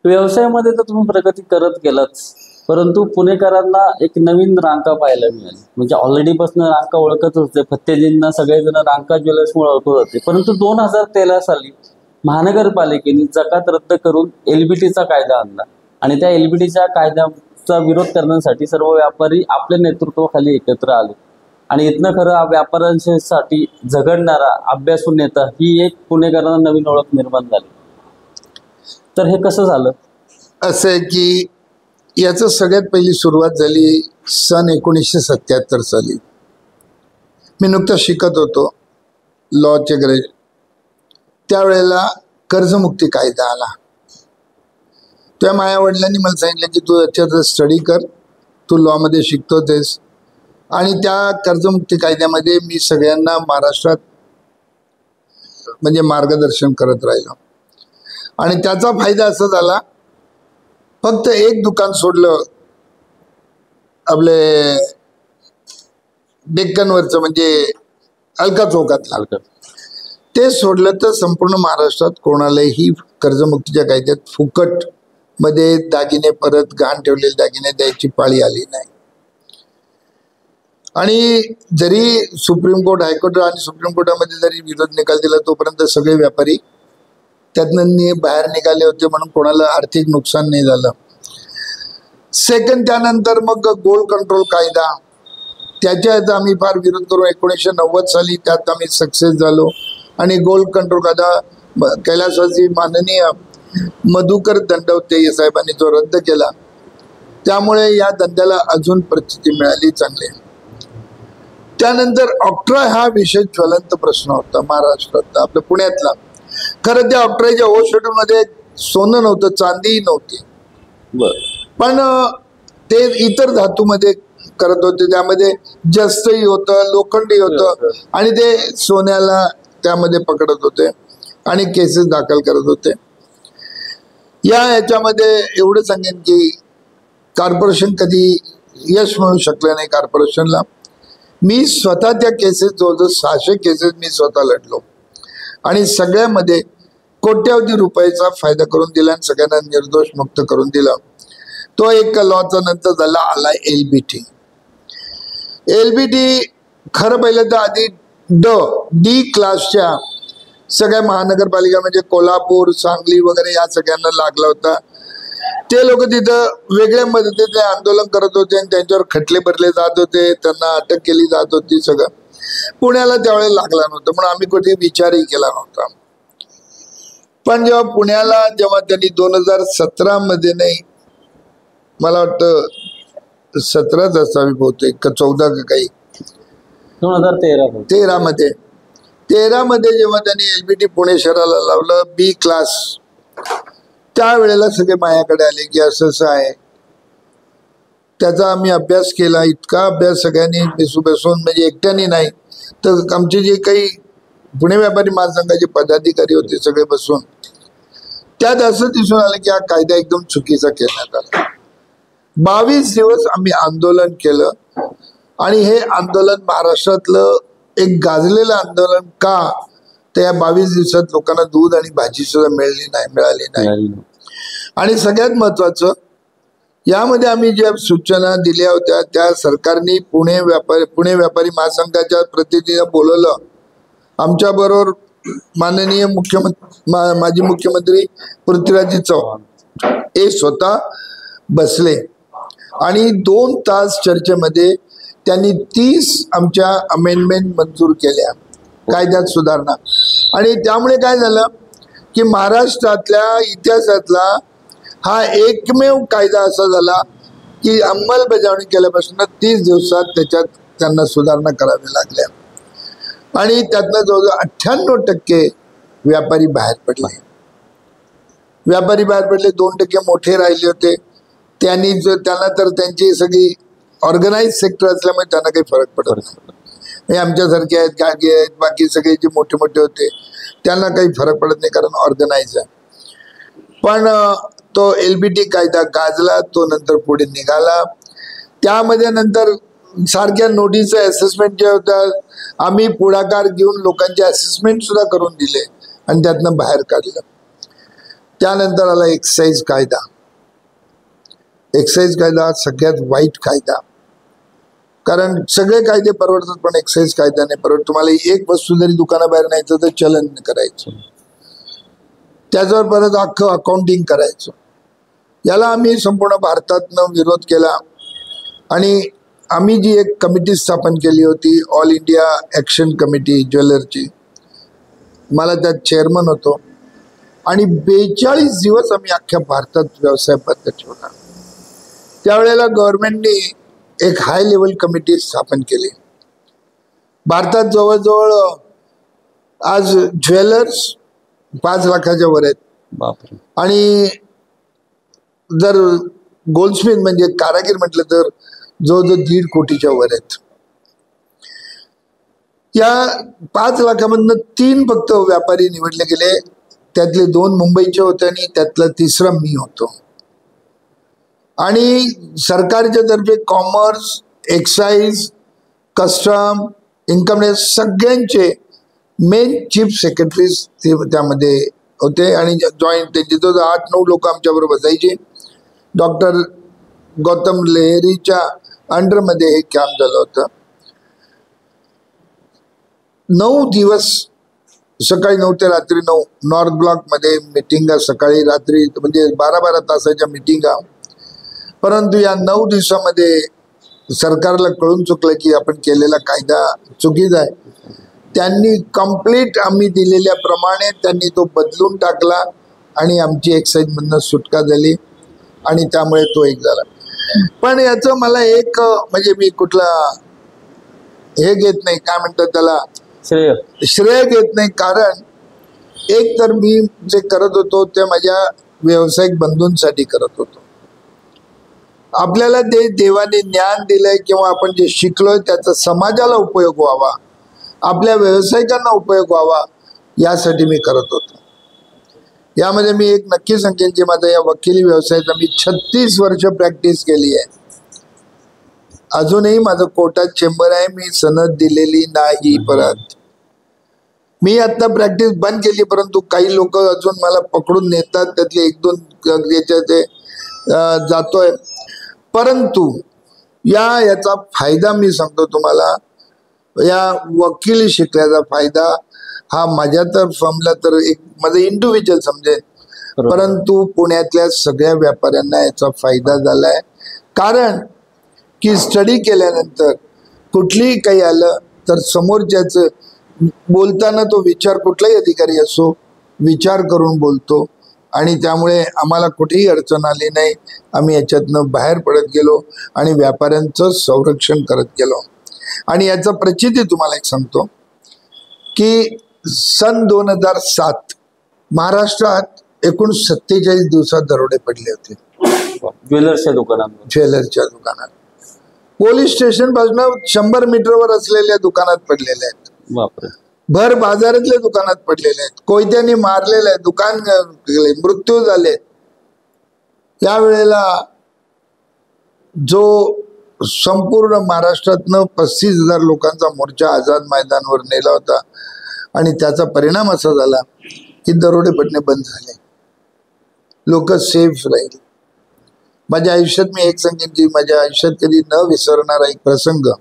व्यवसायामध्ये तर तुम्ही प्रगती करत गेलात, परंतु पुणेकरांना एक नवीन रांका पाहायला मिळाली. म्हणजे ऑलरेडी पासून रांका ओळखत होते, फत्तेजींना सगळेजण रांका ज्वेलर्समुळे ओळखत होते. परंतु 2013 साली महानगरपालिकेने जकात रद्द करून LBTचा कायदा आणला आणि त्या LBTच्या कायद्याचा विरोध करण्यासाठी सर्व व्यापारी आपल्या नेतृत्वाखाली एकत्र आले आणि इथनं खरं व्यापाऱ्यांसाठी झगडणारा अभ्यासू नेता ही एक पुणेकरांना नवीन ओळख निर्माण झाली. तर हे कसं झालं? असं आहे की याचं सगळ्यात पहिली सुरुवात झाली सन 1977 साली. मी नुकतं शिकत होतो लॉचे ग्रॅज्युएट. त्यावेळेला कर्जमुक्ती कायदा आला. त्या माझ्या वडिलांनी मला सांगितलं की तू याच्यात स्टडी कर, तू लॉमध्ये शिकतोतेस. आणि त्या कर्जमुक्ती कायद्यामध्ये मी सगळ्यांना महाराष्ट्रात म्हणजे मार्गदर्शन करत राहिलो. आणि त्याचा फायदा असा झाला, फक्त एक दुकान सोडलं आपले डेक्कनवरचं म्हणजे अलका चौकातलं, ते सोडलं तर संपूर्ण महाराष्ट्रात कोणालाही कर्जमुक्तीच्या कायद्यात फुकट मध्ये दागिने परत गहाण ठेवलेले दागिने द्यायची पाळी आली नाही. आणि जरी सुप्रीम कोर्ट, हायकोर्ट आणि सुप्रीम कोर्टामध्ये जरी विरोध निकाल दिला तोपर्यंत सगळे व्यापारी त्यातनं बाहेर निघाले होते म्हणून कोणाला आर्थिक नुकसान नाही झालं. सेकंड त्यानंतर मग गोल्ड कंट्रोल कायदा, त्याच्यात आम्ही फार विरोध करून 1990 साली त्यात आम्ही सक्सेस झालो आणि गोल्ड कंट्रोल कायदा कैलासवासी माननीय मधुकर दंडवते साहेबांनी जो रद्द केला, त्यामुळे या धंद्याला अजून प्रचिती मिळाली चांगली. त्यानंतर ऑक्ट्रा हा विशेष ज्वलंत प्रश्न होता महाराष्ट्रातला, आपल्या पुण्यातला. खरं त्या ऑक्ट्राच्या ओ शेड्यूलमध्ये सोनं नव्हतं, चांदीही नव्हती, पण ते इतर धातूमध्ये करत होते. त्यामध्ये जस्तही होतं, लोखंडही होतं आणि ते सोन्याला त्यामध्ये पकडत होते आणि केसेस दाखल करत होते. याच्यामध्ये एवढं सांगेन की कॉर्पोरेशन कधी यश मिळू शकलं नाही कॉर्पोरेशनला. मी स्वतः त्या केसेस जवळजवळ 600 केसेस मी स्वतः लढलो आणि सगळ्यामध्ये कोट्यावधी रुपयाचा फायदा करून दिला आणि सगळ्यांना निर्दोष मुक्त करून दिला. तो एक लॉचा नंतर झाला आला LBT. खरं पहिलं तर आधी D क्लासच्या सगळ्या महानगरपालिका म्हणजे कोल्हापूर, सांगली वगैरे या सगळ्यांना लागला होता. ते लोक तिथं वेगळ्या मदतीने आंदोलन करत होते आणि त्यांच्यावर खटले भरले जात होते, त्यांना अटक केली जात होती. सगळं पुण्याला त्यावेळेला लागला नव्हतं म्हणून आम्ही कुठे विचारही केला नव्हता. पण जेव्हा त्यांनी 2017 मध्ये, नाही मला वाटतं 17च असावी बहुतेक का 14 का काही, 2013 मध्ये जेव्हा त्यांनी LBT पुणे शहराला लावलं B क्लास, त्यावेळेला सगळे माझ्याकडे आले की असं असं आहे. त्याचा आम्ही अभ्यास केला, इतका अभ्यास सगळ्यांनी बसून म्हणजे एकट्याने नाही तर आमचे जे काही पुणे व्यापारी महासंघाचे पदाधिकारी होते सगळे बसून, त्यात असं दिसून आलं की हा कायदा एकदम चुकीचा केला आला. 22 दिवस आम्ही आंदोलन केलं आणि हे आंदोलन महाराष्ट्रातलं एक गाजलेलं आंदोलन. का तर या 22 दिवसात लोकांना दूध आणि भाजी सुद्धा मिळाली नाही. आणि सगळ्यात महत्वाचं, यामध्ये आम्ही ज्या सूचना दिल्या होत्या त्या सरकारने पुणे व्यापारी महासंघाच्या प्रतिनिधींना बोलवलं. आमच्या बरोबर माननीय माजी मुख्यमंत्री पृथ्वीराज चव्हाण हे स्वतः बसले आणि 2 तास चर्चेमध्ये त्यांनी 30 आमच्या अमेंडमेंट मंजूर केल्या कायद्यात सुधारणा. आणि त्यामुळे काय झालं की महाराष्ट्रातल्या इतिहासातला हा एकमेव कायदा असा झाला की अंमलबजावणी केल्यापासून 30 दिवसात त्याच्यात त्यांना सुधारणा कराव्या लागल्या आणि त्यातनं जवळजवळ 98% व्यापारी बाहेर पडले. व्यापारी बाहेर पडले, 2% मोठे राहिले होते, त्यांनी त्यांना तर त्यांची सगळी ऑर्गनाइज सेक्टर असल्यामुळे त्यांना काही फरक पडत नाही. हे आमच्यासारखे आहेत, गागे आहेत, बाकी सगळे जे मोठे मोठे होते त्यांना काही फरक पडत नाही, कारण ऑर्गनाइज आहे. पण तो LBT कायदा गाजला, तो नंतर पुढे निघाला. त्यामध्ये नंतर सारख्या नोटीस असेसमेंट जे होतात, आम्ही पुढाकार घेऊन लोकांचे असेसमेंट सुद्धा करून दिले आणि त्यातनं बाहेर काढलं. त्यानंतर आला एक्साईज कायदा. एक्साईज कायदा सगळ्यात वाईट कायदा, कारण सगळे कायदे परवडतात पण एक्साईज कायदा नाही परवडत. तुम्हाला एक वस्तू जरी दुकानाबाहेर न्यायचं तर चलन करायचं, त्याच्यावर परत अख्खं अकाउंटिंग करायचं. याला आम्ही संपूर्ण भारतातनं विरोध केला आणि आम्ही जी एक कमिटी स्थापन केली होती, ऑल इंडिया ॲक्शन कमिटी ज्वेलरची, मला त्यात चेअरमन होतो आणि 42 दिवस आम्ही अख्ख्या भारतात व्यवसाय बंद ठेवला. त्यावेळेला गव्हर्नमेंटने एक हाय लेवल कमिटी स्थापन केली. भारतात जवळजवळ आज ज्वेलर्स 5 लाखाच्या वर आहेत आणि जर गोल्डस्मिथ म्हणजे कारागीर म्हटलं तर जवळजवळ 1.5 कोटीच्या वर आहेत. या 5 लाखामधनं 3 फक्त व्यापारी निवडले गेले, त्यातले 2 मुंबईचे होते आणि त्यातला 3रा मी होतो. आणि सरकारच्या तर्फे commerce, excise, custom, income tax सगळ्यांचे मेन चीफ सेक्रेटरीज त्यामध्ये होते आणि जॉईंट त्यांचे तो 8-9 लोक आमच्याबरोबर बसायचे. डॉक्टर गौतम लेहरीच्या अंडरमध्ये हे काम झालं होतं. 9 दिवस सकाळी 9 ते रात्री 9 नॉर्थ ब्लॉकमध्ये मिटिंगा, सकाळी रात्री म्हणजे 12-12 तासाच्या मिटिंगा. परंतु या 9 दिवसामध्ये सरकारला कळून चुकलं की आपण केलेला कायदा चुकीचा आहे. त्यांनी कंप्लीट आम्ही दिलेल्या प्रमाणे त्यांनी तो बदलून टाकला आणि आमची एक्साईजमधनं सुटका झाली आणि त्यामुळे तो एक झाला. पण याचं मला एक म्हणजे मी कुठला हे घेत नाही, काय म्हणतात त्याला, श्रेय घेत नाही. कारण एक तर मी जे करत होतो ते माझ्या व्यावसायिक बंधूंसाठी करत होतो. आपल्याला ते देवाने ज्ञान दिलंय किंवा आपण जे शिकलोय त्याचा समाजाला उपयोग व्हावा, आपल्या व्यावसायिकांना उपयोग व्हावा, यासाठी मी करत होतो. यामध्ये मी एक नक्की सांगेन की माझा या वकिली व्यवसायाचा मी 36 वर्ष प्रॅक्टिस केली आहे. अजूनही माझं कोर्टात चेंबर आहे, मी सनद दिलेली नाही. परत मी आता प्रॅक्टिस बंद केली, परंतु काही लोक अजून मला पकडून नेतात, त्यातले 1-2 याच्यात जातोय. परंतु याचा फायदा मी सांगतो तुम्हाला, या वकिली शिकल्याचा फायदा हा माझ्या तर फर्मला तर एक माझं इंडिव्हिज्युअल समजेल, परंतु पुण्यातल्या सगळ्या व्यापाऱ्यांना याचा फायदा झालाय. कारण की स्टडी केल्यानंतर कुठलीही काही आलं तर समोरच्याचं बोलताना तो विचार, कुठलाही अधिकारी असो, विचार करून बोलतो आणि त्यामुळे आम्हाला कुठेही अडचण आली नाही. आम्ही याच्यातनं बाहेर पडत गेलो आणि व्यापाऱ्यांचं संरक्षण करत गेलो. आणि याचा प्रचिती तुम्हाला एक सांगतो की सन 2007 महाराष्ट्रात एकूण 47 दिवसात दरोडे पडले होते ज्वेलर्सच्या दुकानात. पोलीस स्टेशन पासून 100 मीटरवर असलेल्या दुकानात पडलेले आहेत. भर बाजारातल्या दुकानात पडलेले आहेत. कोयत्याने मारलेले आहेत, दुकान मृत्यू झाले. यावेळेला जो संपूर्ण महाराष्ट्रातनं 35,000 लोकांचा मोर्चा आझाद मैदानावर नेला होता आणि त्याचा परिणाम असा झाला की दरोडे पडणे बंद झाले, लोक सेफ राहिले. माझ्या आयुष्यात मी एक सांगेन की माझ्या आयुष्यात कधी न विसरणारा एक प्रसंग,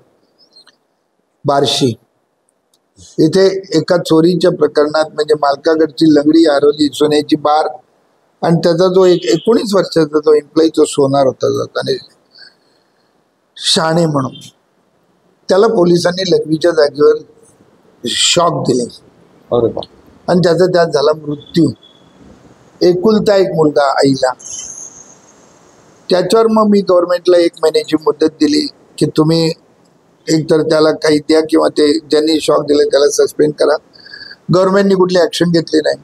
बार्शी इथे एका चोरीच्या प्रकरणात म्हणजे मालकाकडची लंगडी हरवली, सोन्याची बार, आणि त्याचा जो एक 19 वर्षाचा तो एम्प्लॉई तो सोनार होता जाताना शाणे म्हणून, त्याला पोलिसांनी लघवीच्या जागेवर शॉक दिले आणि त्याचा त्यात झाला मृत्यू. एकुलता एक मुलगा आईला. त्याच्यावर मग मी गव्हर्नमेंटला 1 महिन्याची मुदत दिली की तुम्ही एकतर त्याला काही द्या किंवा ते ज्यांनी शॉक दिले त्याला सस्पेंड करा. गव्हर्नमेंटनी कुठली ॲक्शन घेतली नाही.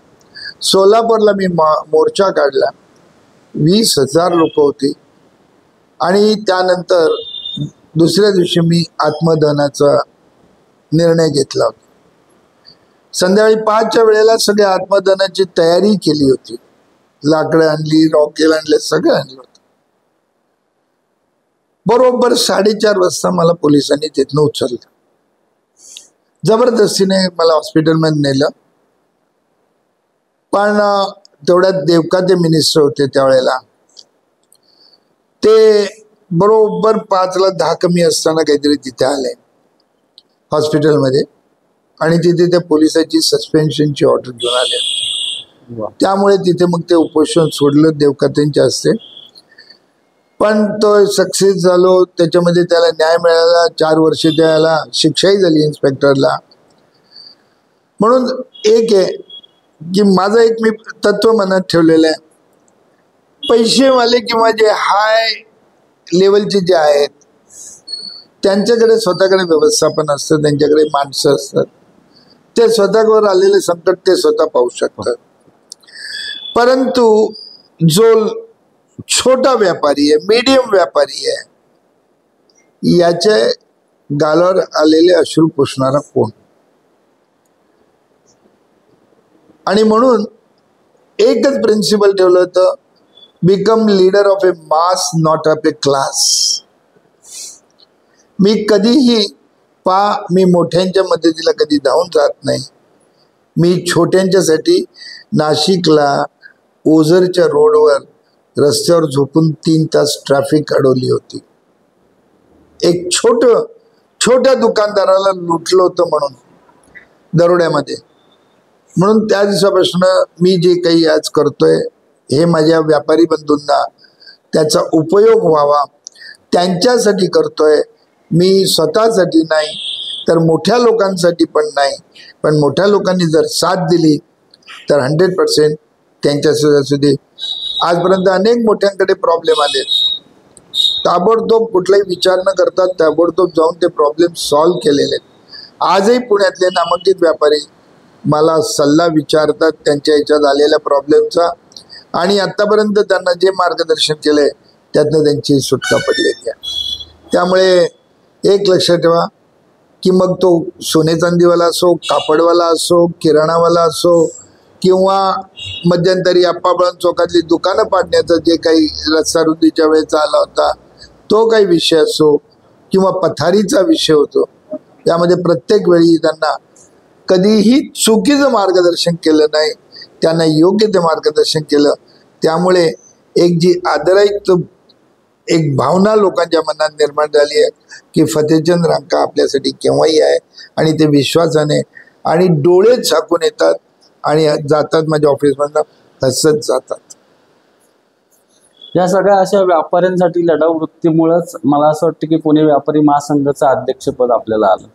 सोलापूरला मी मोर्चा काढला, 20,000 लोक होती आणि त्यानंतर दुसऱ्या दिवशी मी आत्मदहनाचा निर्णय घेतला होता. संध्याकाळी 5च्या वेळेला सगळे आत्मदहनाची तयारी केली होती. लाकडं आणली, रॉकेल आणले, सगळं आणलं होतं. बरोबर 4:30 वाजता मला पोलिसांनी तिथनं उचललं. जबरदस्तीने मला हॉस्पिटलमध्ये नेलं. पण तेवढ्यात देवकाते मिनिस्टर होते त्यावेळेला. ते बरोबर 5ला 10 कमी असताना काहीतरी तिथे आले हॉस्पिटलमध्ये आणि तिथे त्या पोलिसाची सस्पेन्शनची ऑर्डर घेऊन आले. त्यामुळे तिथे मग ते उपोषण सोडलं देवकातेंच्या हस्ते. पण तो सक्सेस झालो. त्याच्यामध्ये त्याला न्याय मिळाला. 4 वर्षे त्याला शिक्षाही झाली इन्स्पेक्टरला. म्हणून एक आहे की माझं एक मी तत्व मनात ठेवलेलं आहे, पैसेवाले किंवा जे हाय लेवलचे जे आहेत त्यांच्याकडे स्वतःकडे व्यवस्थापन असतं, त्यांच्याकडे माणसं असतात, ते स्वतःवर आलेले संकट ते स्वतः पाहू शकतात. परंतु जो छोटा व्यापारी आहे, मीडियम व्यापारी आहे, याच्या गालावर आलेले अश्रू पुसणारा कोण? आणि म्हणून एकच प्रिन्सिपल ठेवलं होतं, become leader of a mass not of a class. मी कधीही मी मोठ्यांच्या मदतीला कधी धावून जात नाही. मी छोट्यांच्यासाठी नाशिकला ओझरच्या रोडवर रस्त्यावर झोपून 3 तास ट्रॅफिक अडवली होती. एक छोट्या दुकानदाराला लुटलं होतं म्हणून दरोड्यामध्ये. म्हणून त्या दिवसापासून मी जे काही आज करतोय हे माझ्या व्यापारी बंधूंना त्याचा उपयोग व्हावा त्यांच्यासाठी करतोय. मी स्वतःसाठी नाही तर मोठ्या लोकांसाठी पण नाही. पण मोठ्या लोकांनी जर साथ दिली तर 100% त्यांच्यासुद्धा. आजपर्यंत अनेक मोठ्यांकडे प्रॉब्लेम आले, ताबडतोब कुठलाही विचार न करता ताबडतोब जाऊन ते प्रॉब्लेम सॉल्व्ह केलेले. आजही पुण्यातले नामांकित व्यापारी मला सल्ला विचारतात त्यांच्या ह्याच्यात आलेल्या प्रॉब्लेमचा, आणि आत्तापर्यंत त्यांना जे मार्गदर्शन केलंय त्यातनं त्यांची सुटका पडलेली आहे. त्यामुळे एक लक्षात ठेवा की मग तो सोने चांदीवाला असो, कापडवाला असो, किराणावाला असो, किंवा मध्यंतरी आप्पाबळवंत चौकातली दुकानं पाडण्याचा जे काही रस्तारुंदीच्या वेळेचा आला होता तो काही विषय असो, किंवा पथारीचा विषय होतो, त्यामध्ये प्रत्येक वेळी त्यांना कधीही चुकीचं मार्गदर्शन केलं नाही, त्यांना योग्य ते मार्गदर्शन केलं. त्यामुळे एक जी आदरायित एक भावना लोकांच्या मनात निर्माण झाली आहे की फतेहचंद रांका आपल्यासाठी केव्हाही आहे, आणि ते विश्वासाने आणि डोळे झाकून येतात आणि जातात माझ्या ऑफिसमधनं हसत जातात. या सगळ्या अशा व्यापाऱ्यांसाठी लढाऊ वृत्तीमुळेच मला असं वाटतं की पुणे व्यापारी महासंघाचं अध्यक्षपद आपल्याला आलं.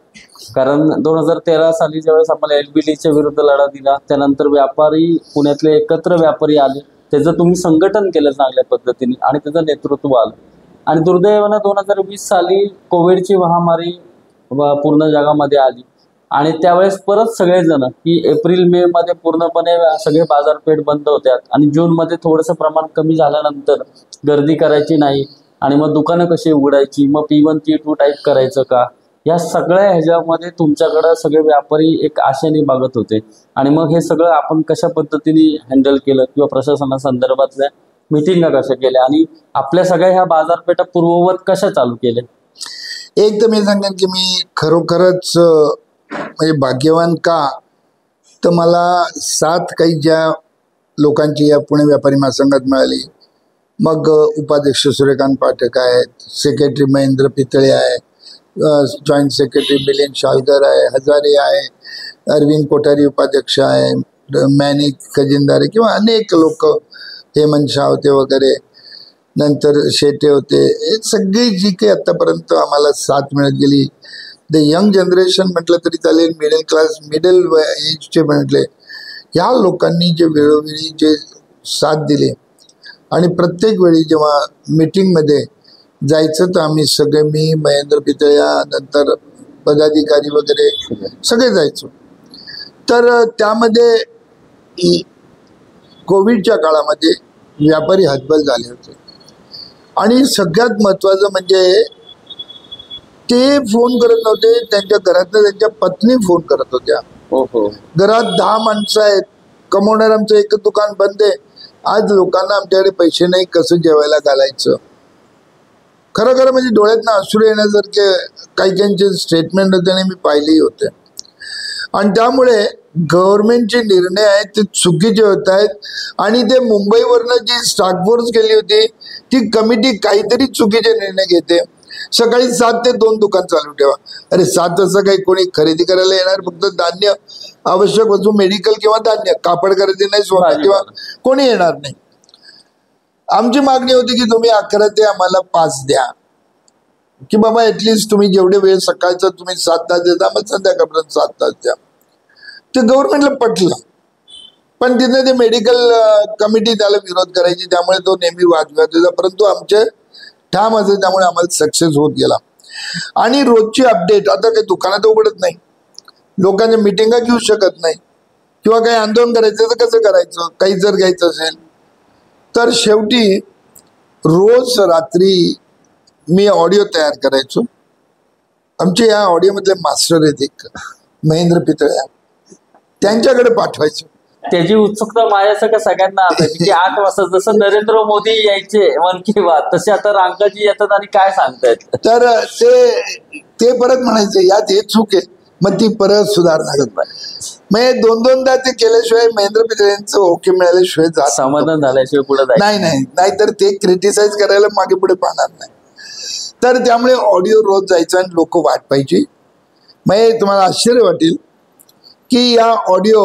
कारण 2013 साली ज्यावेळेस आपण LBDच्या विरुद्ध लढा दिला, त्यानंतर व्यापारी पुण्यातले एकत्र व्यापारी आले, त्याचं तुम्ही संघटन केलं चांगल्या पद्धतीने आणि त्याचं नेतृत्व आलं. आणि दुर्दैवानं 2020 साली कोविडची महामारी पूर्ण जगामध्ये आली आणि त्यावेळेस परत सगळेजण की एप्रिल मे मध्ये पूर्णपणे सगळे बाजारपेठ बंद होत्यात आणि जूनमध्ये थोडंसं प्रमाण कमी झाल्यानंतर गर्दी करायची नाही आणि मग दुकानं कशी उघडायची, मग P1 P2 टाईप करायचं का, या सगळ्या ह्याच्यामध्ये तुमच्याकडं सगळे व्यापारी एक आशेने बघत होते. आणि मग हे सगळं आपण कशा पद्धतीने हँडल केलं किंवा प्रशासनासंदर्भातल्या मिटिंगा कशा केल्या आणि आपल्या सगळ्या ह्या बाजारपेठा पूर्ववत कशा चालू केल्या? एक तर मी सांगेन की मी खरोखरच म्हणजे भाग्यवान का, तर मला साथ काही ज्या लोकांची या पुणे व्यापारी महासंघात मिळाली. मग उपाध्यक्ष सूर्यकांत पाठक आहेत, सेक्रेटरी महेंद्र पितळे आहे, जॉईंट सेक्रेटरी मिलिंद शालकर आहे, हजारे आहे, अरविंद कोठारी उपाध्यक्ष आहे, मॅनिक खजिनदार किंवा अनेक लोक, हेमंत शाह होते वगैरे, नंतर शेटे होते. हे सगळी जी काही आत्तापर्यंत आम्हाला साथ मिळत गेली. द यंग जनरेशन म्हटलं तरी चालेल, मिडल क्लास मिडल एजचे म्हटले, ह्या लोकांनी जे वेळोवेळी जे साथ दिले आणि प्रत्येक वेळी जेव्हा मीटिंगमध्ये जायचं तर आम्ही सगळे, मी महेंद्र पितळ्या नंतर पदाधिकारी वगैरे सगळे जायचो. तर त्यामध्ये कोविडच्या काळामध्ये व्यापारी हतबल झाले होते आणि सगळ्यात महत्त्वाचं म्हणजे ते फोन करत नव्हते, त्यांच्या घरातनं त्यांच्या पत्नी फोन करत होत्या. घरात 10 माणसं आहेत, कमवणार आमचं एक दुकान बंद आहे, आज लोकांना आमच्याकडे पैसे नाही, कसं जेवायला घालायचं. खरं खरं म्हणजे डोळ्यातनं अश्रू येण्यासारखे काही काहींचे स्टेटमेंट होते आणि मी पाहिलेही होते. आणि त्यामुळे गव्हर्नमेंटचे निर्णय आहेत ते चुकीचे होत आहेत आणि ते मुंबईवरनं जी स्टाफ फोर्स गेली होती ती कमिटी काहीतरी चुकीचे निर्णय घेते. सकाळी 7 ते 2 दुकान चालू ठेवा. अरे 7 वाजता काही कोणी खरेदी करायला येणार? फक्त धान्य, आवश्यक वस्तू, मेडिकल किंवा धान्य, कापड खरेदी नाही, सोनं किंवा कोणी येणार नाही. आमची मागणी होती की तुम्ही 11 ते आम्हाला 5 द्या, की बाबा ऍटलिस्ट तुम्ही जेवढे वेळ सकाळचा तुम्ही 7 तास देता मग संध्याकाळपर्यंत 7 तास द्या. ते गव्हर्नमेंटला पटलं, पण तिथे ते मेडिकल कमिटी त्याला विरोध करायची, त्यामुळे तो नेहमी वादविवाद होता. परंतु आमचे ठाम असे, त्यामुळे आम्हाला सक्सेस होत गेला. आणि रोजची अपडेट, आता काही दुकानात उघडत नाही, लोकांच्या मिटिंगा घेऊ शकत नाही किंवा काही आंदोलन करायचं तर कसं करायचं, काही जर घ्यायचं असेल तर शेवटी रोज रात्री मी ऑडिओ तयार करायचो. आमचे या ऑडिओमधले मास्टर आहेत एक महेंद्र पितळे, त्यांच्याकडे पाठवायचो. त्याची उत्सुकता माझ्यासारख्या सगळ्यांना असायची की 8 वाजता जसं नरेंद्र मोदी यायचे मन की बात, तसे आता रांकाजी येतात आणि काय सांगतायत. तर ते परत म्हणायचे यात हे चूक आहे, मग ती परत सुधारणा करत. मग 2-2दा ते केल्याशिवाय महेंद्र पितळेंचं ओके मिळाल्याशिवाय जात समाधान झाल्याशिवाय पुढे नाही तर ते क्रिटिसाइज करायला मागे पुढे पाहणार नाही. तर त्यामुळे ऑडिओ रोज जायचं आणि लोक वाट पाहिजे. मग तुम्हाला आश्चर्य वाटेल की या ऑडिओ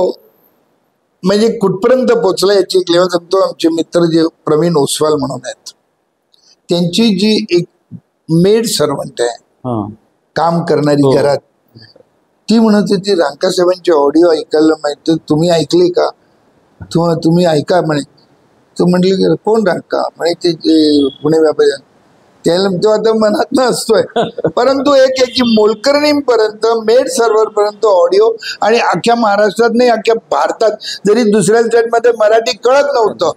म्हणजे कुठपर्यंत पोहोचला याची एक लेवल सांगतो. आमचे मित्र जे प्रवीण ओसवाल म्हणून आहेत, त्यांची जी एक मेड सर्वंट आहे काम करणारी घरात, ती म्हणत होती रांका साहेबांची ऑडिओ ऐकायला माहिती, तुम्ही ऐकले का? तुम्ही ऐका म्हणे. तो म्हटले की कोण रांका? म्हणे ते पुणे व्यापारी. त्याला तो आता मनात न असतोय, परंतु एक की मोलकरणींपर्यंत, मेड सर्व्हर पर्यंत ऑडिओ, आणि अख्ख्या महाराष्ट्रात नाही अख्ख्या भारतात, जरी दुसऱ्या स्टेटमध्ये मराठी कळत नव्हतं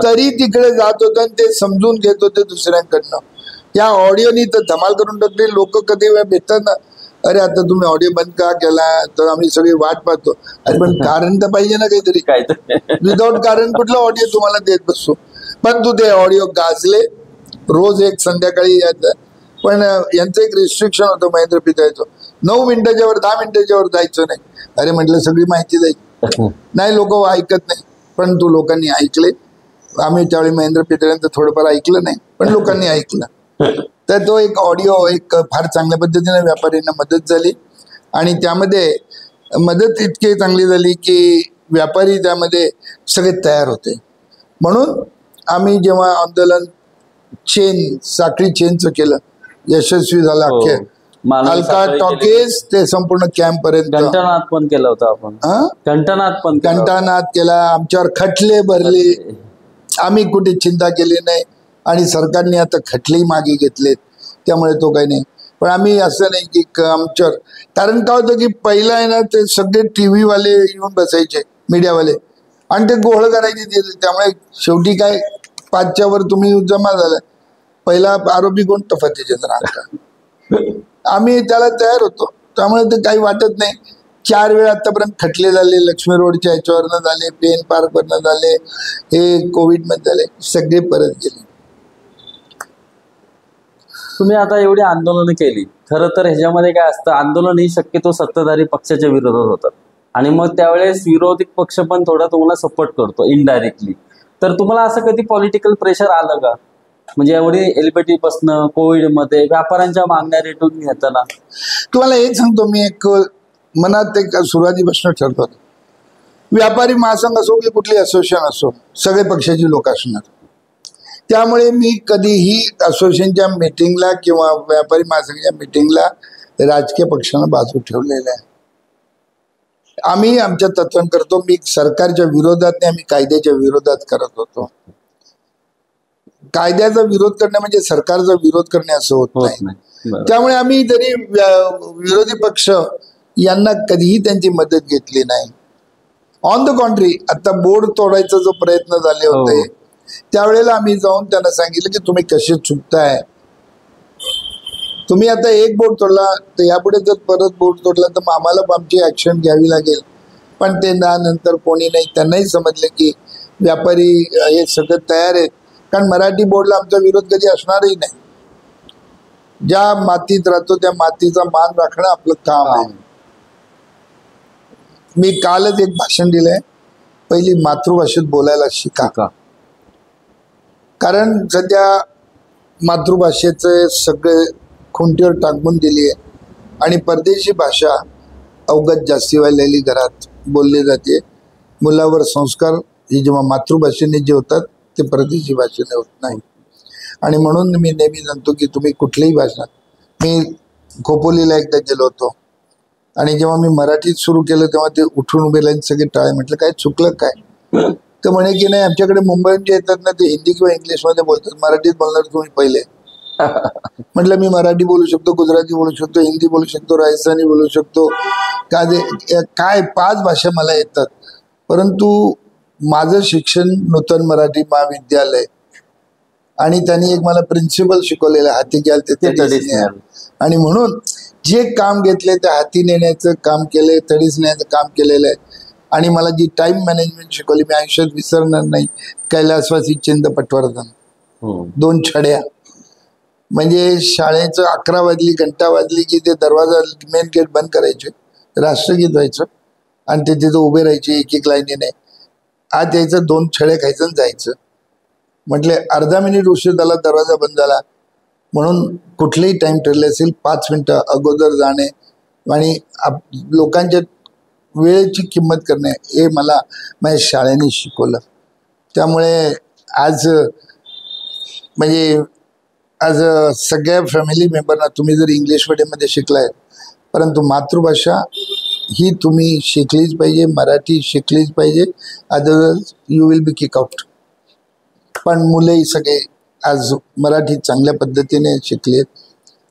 तरी तिकडे जात होतं आणि ते समजून घेत होते दुसऱ्यांकडनं. या ऑडिओनी तर धमाल करून टाकली. लोक कधी वेळ भेटतात ना, अरे आता तुम्ही ऑडिओ बंद का केला? तर आम्ही सगळी वाट पाहतो. अरे पण कारण तर पाहिजे ना काहीतरी. विदाऊट कारण कुठलं ऑडिओ तुम्हाला देत बसतो. पण तू ते ऑडिओ गाजले रोज एक संध्याकाळी यायचं. पण यांचं एक रिस्ट्रिक्शन होतं महेंद्र पितळेचं, 9 मिनिटाच्या वर 10 मिनिटाच्या वर जायचं नाही. अरे म्हटलं सगळी माहिती जाईल नाही, लोक ऐकत नाही. पण तू लोकांनी ऐकले. आम्ही त्यावेळी महेंद्र पितळेंचं थोडंफार ऐकलं नाही, पण लोकांनी ऐकलं. तर तो एक ऑडिओ एक फार चांगल्या पद्धतीने व्यापाऱ्यांना मदत झाली. आणि त्यामध्ये मदत इतकी चांगली झाली की व्यापारी त्यामध्ये सगळे तयार होते. म्हणून आम्ही जेव्हा आंदोलन साखळी चेनचं केलं, यशस्वी झालं. अख्खे अलका टॉकीज ते संपूर्ण कॅम्प पर्यंत घंटानाद पण केला होता आपण. घंटानाद केला. आमच्यावर खटले भरले, आम्ही कुठे चिंता केली नाही. आणि सरकारने आता खटलेही मागे घेतलेत, त्यामुळे तो काही नाही. पण आम्ही असं नाही की आमच्यावर, कारण काय होतं की पहिला आहे ना ते सगळे TV वाले येऊन बसायचे, मीडियावाले, आणि ते गोळ करायचे. त्यामुळे शेवटी काय 5च्या वर तुम्ही जमा झाला. पहिला आरोपी कोण? फतेचंद रांका. आम्ही त्याला तयार होतो, त्यामुळे ते काही वाटत नाही. 4 वेळा आतापर्यंत खटले झाले, लक्ष्मी रोडच्या ह्याच्यावरनं झाले, पेन पार्कवरनं झाले, हे कोविडमध्ये झाले, सगळे परत गेले. तुम्ही आता एवढी आंदोलनं केली, खरं तर ह्याच्यामध्ये काय असतं, आंदोलन ही शक्यतो सत्ताधारी पक्षाच्या विरोधात होतात आणि मग त्यावेळेस विरोधी पक्ष पण थोडा तुम्हाला सपोर्ट करतो इनडायरेक्टली. तर तुम्हाला असं कधी पॉलिटिकल प्रेशर आलं का? म्हणजे एवढी एलबीटी पासनं कोविडमध्ये व्यापाऱ्यांच्या मागण्या रेटून घेताना. तुम्हाला एक सांगतो मी, एक मनात एक सुरुवातीपासून ठरतो, व्यापारी महासंघ असो की कुठली असोसिएशन असो, सगळे पक्षाची लोक असणार. त्यामुळे मी कधीही असोसिएशनच्या मीटिंगला किंवा व्यापारी महासंघाच्या मीटिंगला राजकीय पक्षांना बाजू ठेवलेलं आहे. आम्ही आमच्या तत्त्वान करतो. मी सरकारच्या विरोधात नाही, आम्ही कायद्याच्या विरोधात करत होतो. कायद्याचा विरोध करणे म्हणजे सरकारचा विरोध करणे असं होत नाही. त्यामुळे आम्ही जरी विरोधी पक्ष यांना कधीही त्यांची मदत घेतली नाही. ऑन द कॉन्ट्री आता बोर्ड तोडायचा जो प्रयत्न झाले होते त्यावेळेला आम्ही जाऊन त्यांना सांगितलं की तुम्ही कसे चुकताय, तुम्ही आता एक बोर्ड तोडला तर यापुढे जर परत बोर्ड तोडला तर आम्हाला आमची ऍक्शन घ्यावी लागेल. पण ते नंतर कोणी नाही, त्यांनाही समजले की व्यापारी हे सगळं तयार आहेत, कारण मराठी बोर्डला आमचा विरोध कधी असणारही नाही. ज्या मातीत राहतो त्या मातीचा मान राखणं आपलं काम आहे. मी कालच एक भाषण दिलंय, पहिली मातृभाषेत बोलायला शिका. कारण सध्या मातृभाषेचे सगळे खुंटीवर टाकून दिली आहे आणि परदेशी भाषा अवगत जास्ती वाढलेली घरात बोलली जाते. मुलावर संस्कार हे जेव्हा मातृभाषेने जे होतात ते परदेशी भाषेने होत नाही. आणि म्हणून मी नेहमी सांगतो की तुम्ही कुठलीही भाषा, मी खोपोलीला एकदा गेलो होतो आणि जेव्हा मी मराठीत सुरू केलं तेव्हा ते उठून उभे राहिले, सगळे टाळे. म्हटलं काय चुकलं काय? तर म्हणे की नाही, आमच्याकडे मुंबईत जे येतात ना ते हिंदी किंवा इंग्लिशमध्ये बोलतात, मराठीत बोलणार तुम्ही पहिले. म्हटलं मी मराठी बोलू शकतो, गुजराती बोलू शकतो, हिंदी बोलू शकतो, राजस्थानी बोलू शकतो, काय 5 भाषा मला येतात. परंतु माझं शिक्षण नूतन मराठी महाविद्यालय आणि त्यांनी एक मला प्रिन्सिपल शिकवलेलं हाती घ्याल ते तडीस न्या. आणि म्हणून जे काम घेतले ते हाती नेण्याचं काम केलंय, तडीस नेण्याचं काम केलेलं आहे. आणि मला जी टाइम मॅनेजमेंट शिकवली मी आयुष्यात विसरणार नाही. कैलासवासी चिंद पटवर्धन, 2 छड्या. म्हणजे शाळेचं 11 वाजली, घंटा वाजली की ते दरवाजा मेन गेट बंद करायचे, राष्ट्रगीत व्हायचं आणि ते तिथं उभे राहायचे एक एक लाईनीने. आज यायचं, 2 छड्या खायचं आणि जायचं. म्हटले अर्धा मिनिट उशीर झाला, दरवाजा बंद झाला. म्हणून कुठलेही टाइम ठरले असेल 5 मिनिटं अगोदर जाणे आणि लोकांच्या वेळेची किंमत करणे हे मला माझ्या शाळेने शिकवलं. त्यामुळे आज म्हणजे आज सगळ्या फॅमिली मेंबरना, तुम्ही जर इंग्लिश मीडियममध्ये शिकलाय परंतु मातृभाषा ही तुम्ही शिकलीच पाहिजे, मराठी शिकलीच पाहिजे, otherwise you will be kick out. पण मुलंही सगळे आज मराठी चांगल्या पद्धतीने शिकलेत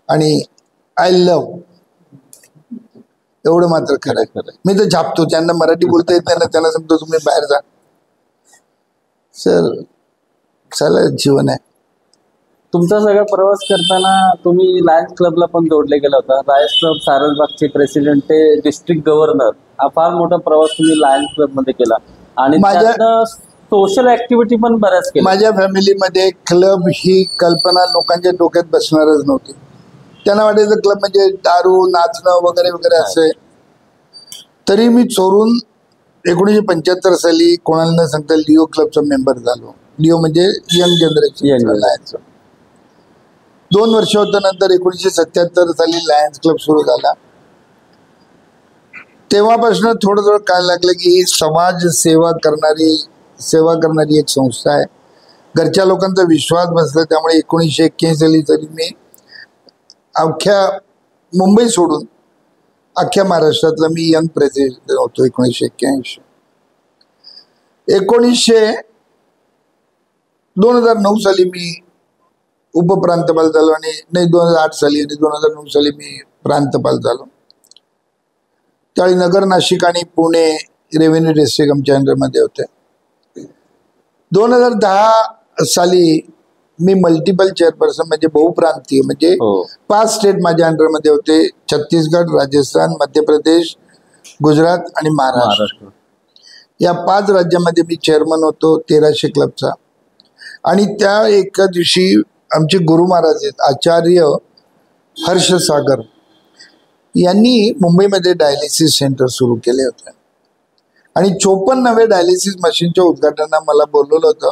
आणि आय लव, एवढं मात्र खरं आहे. मी तर झापतो ज्यांना मराठी बोलता येत नाही ना, त्यांना सांगतो तुम्ही बाहेर जा सर, चला जीवन आहे. तुमचा सगळा प्रवास करताना तुम्ही लायन्स क्लबला पण जोडले गेला होता. लायन्स क्लब सारसबागचे प्रेसिडेंट ते डिस्ट्रिक्ट गव्हर्नर, हा फार मोठा प्रवास तुम्ही लायन्स क्लब मध्ये केला आणि सोशल ऍक्टिव्हिटी पण बऱ्याच केल्या. माझ्या फॅमिलीमध्ये क्लब ही कल्पना लोकांच्या डोक्यात बसणारच नव्हती. त्यांना वाटायचं क्लब म्हणजे दारू, नाचणं वगैरे वगैरे असे. तरी मी चोरून 1975 साली कोणाला न सांगता लिओ क्लबचा मेंबर झालो. लिओ म्हणजे यंग जनरेशन. 2 वर्ष होतं. नंतर 1977 साली लायन्स क्लब सुरू झाला. तेव्हापासून थोडं काय लागलं की ही समाज सेवा करणारी एक संस्था आहे. घरच्या लोकांचा विश्वास बसला. त्यामुळे 1981 साली तरी मी अख्ख्या मुंबई सोडून अख्ख्या महाराष्ट्रातला मी यंग प्रेसिडेंट होतो. 1981 2009 साली मी उपप्रांतपाल झालो आणि नाही 2008 साली आणि 2009 साली मी प्रांतपाल झालो. त्यावेळी नगर, नाशिक आणि पुणे रेव्हेन्यू डिस्ट्रिक्ट आमच्या अंडरमध्ये होते. 2010 साली मी मल्टिपल चेअरपर्सन म्हणजे बहुप्रांतीय म्हणजे 5 स्टेट माझ्या अंडरमध्ये होते. छत्तीसगड, राजस्थान, मध्य प्रदेश, गुजरात आणि महाराष्ट्र. या 5 राज्यामध्ये मी चेअरमन होतो 1300 क्लबचा. आणि त्या एका दिवशी आमचे गुरु महाराज आहेत आचार्य हर्षसागर यांनी मुंबईमध्ये डायलिसिस सेंटर सुरू केले होते आणि 54 नवे डायलिसिस मशीनच्या उद्घाटनाला मला बोलवलं होतं.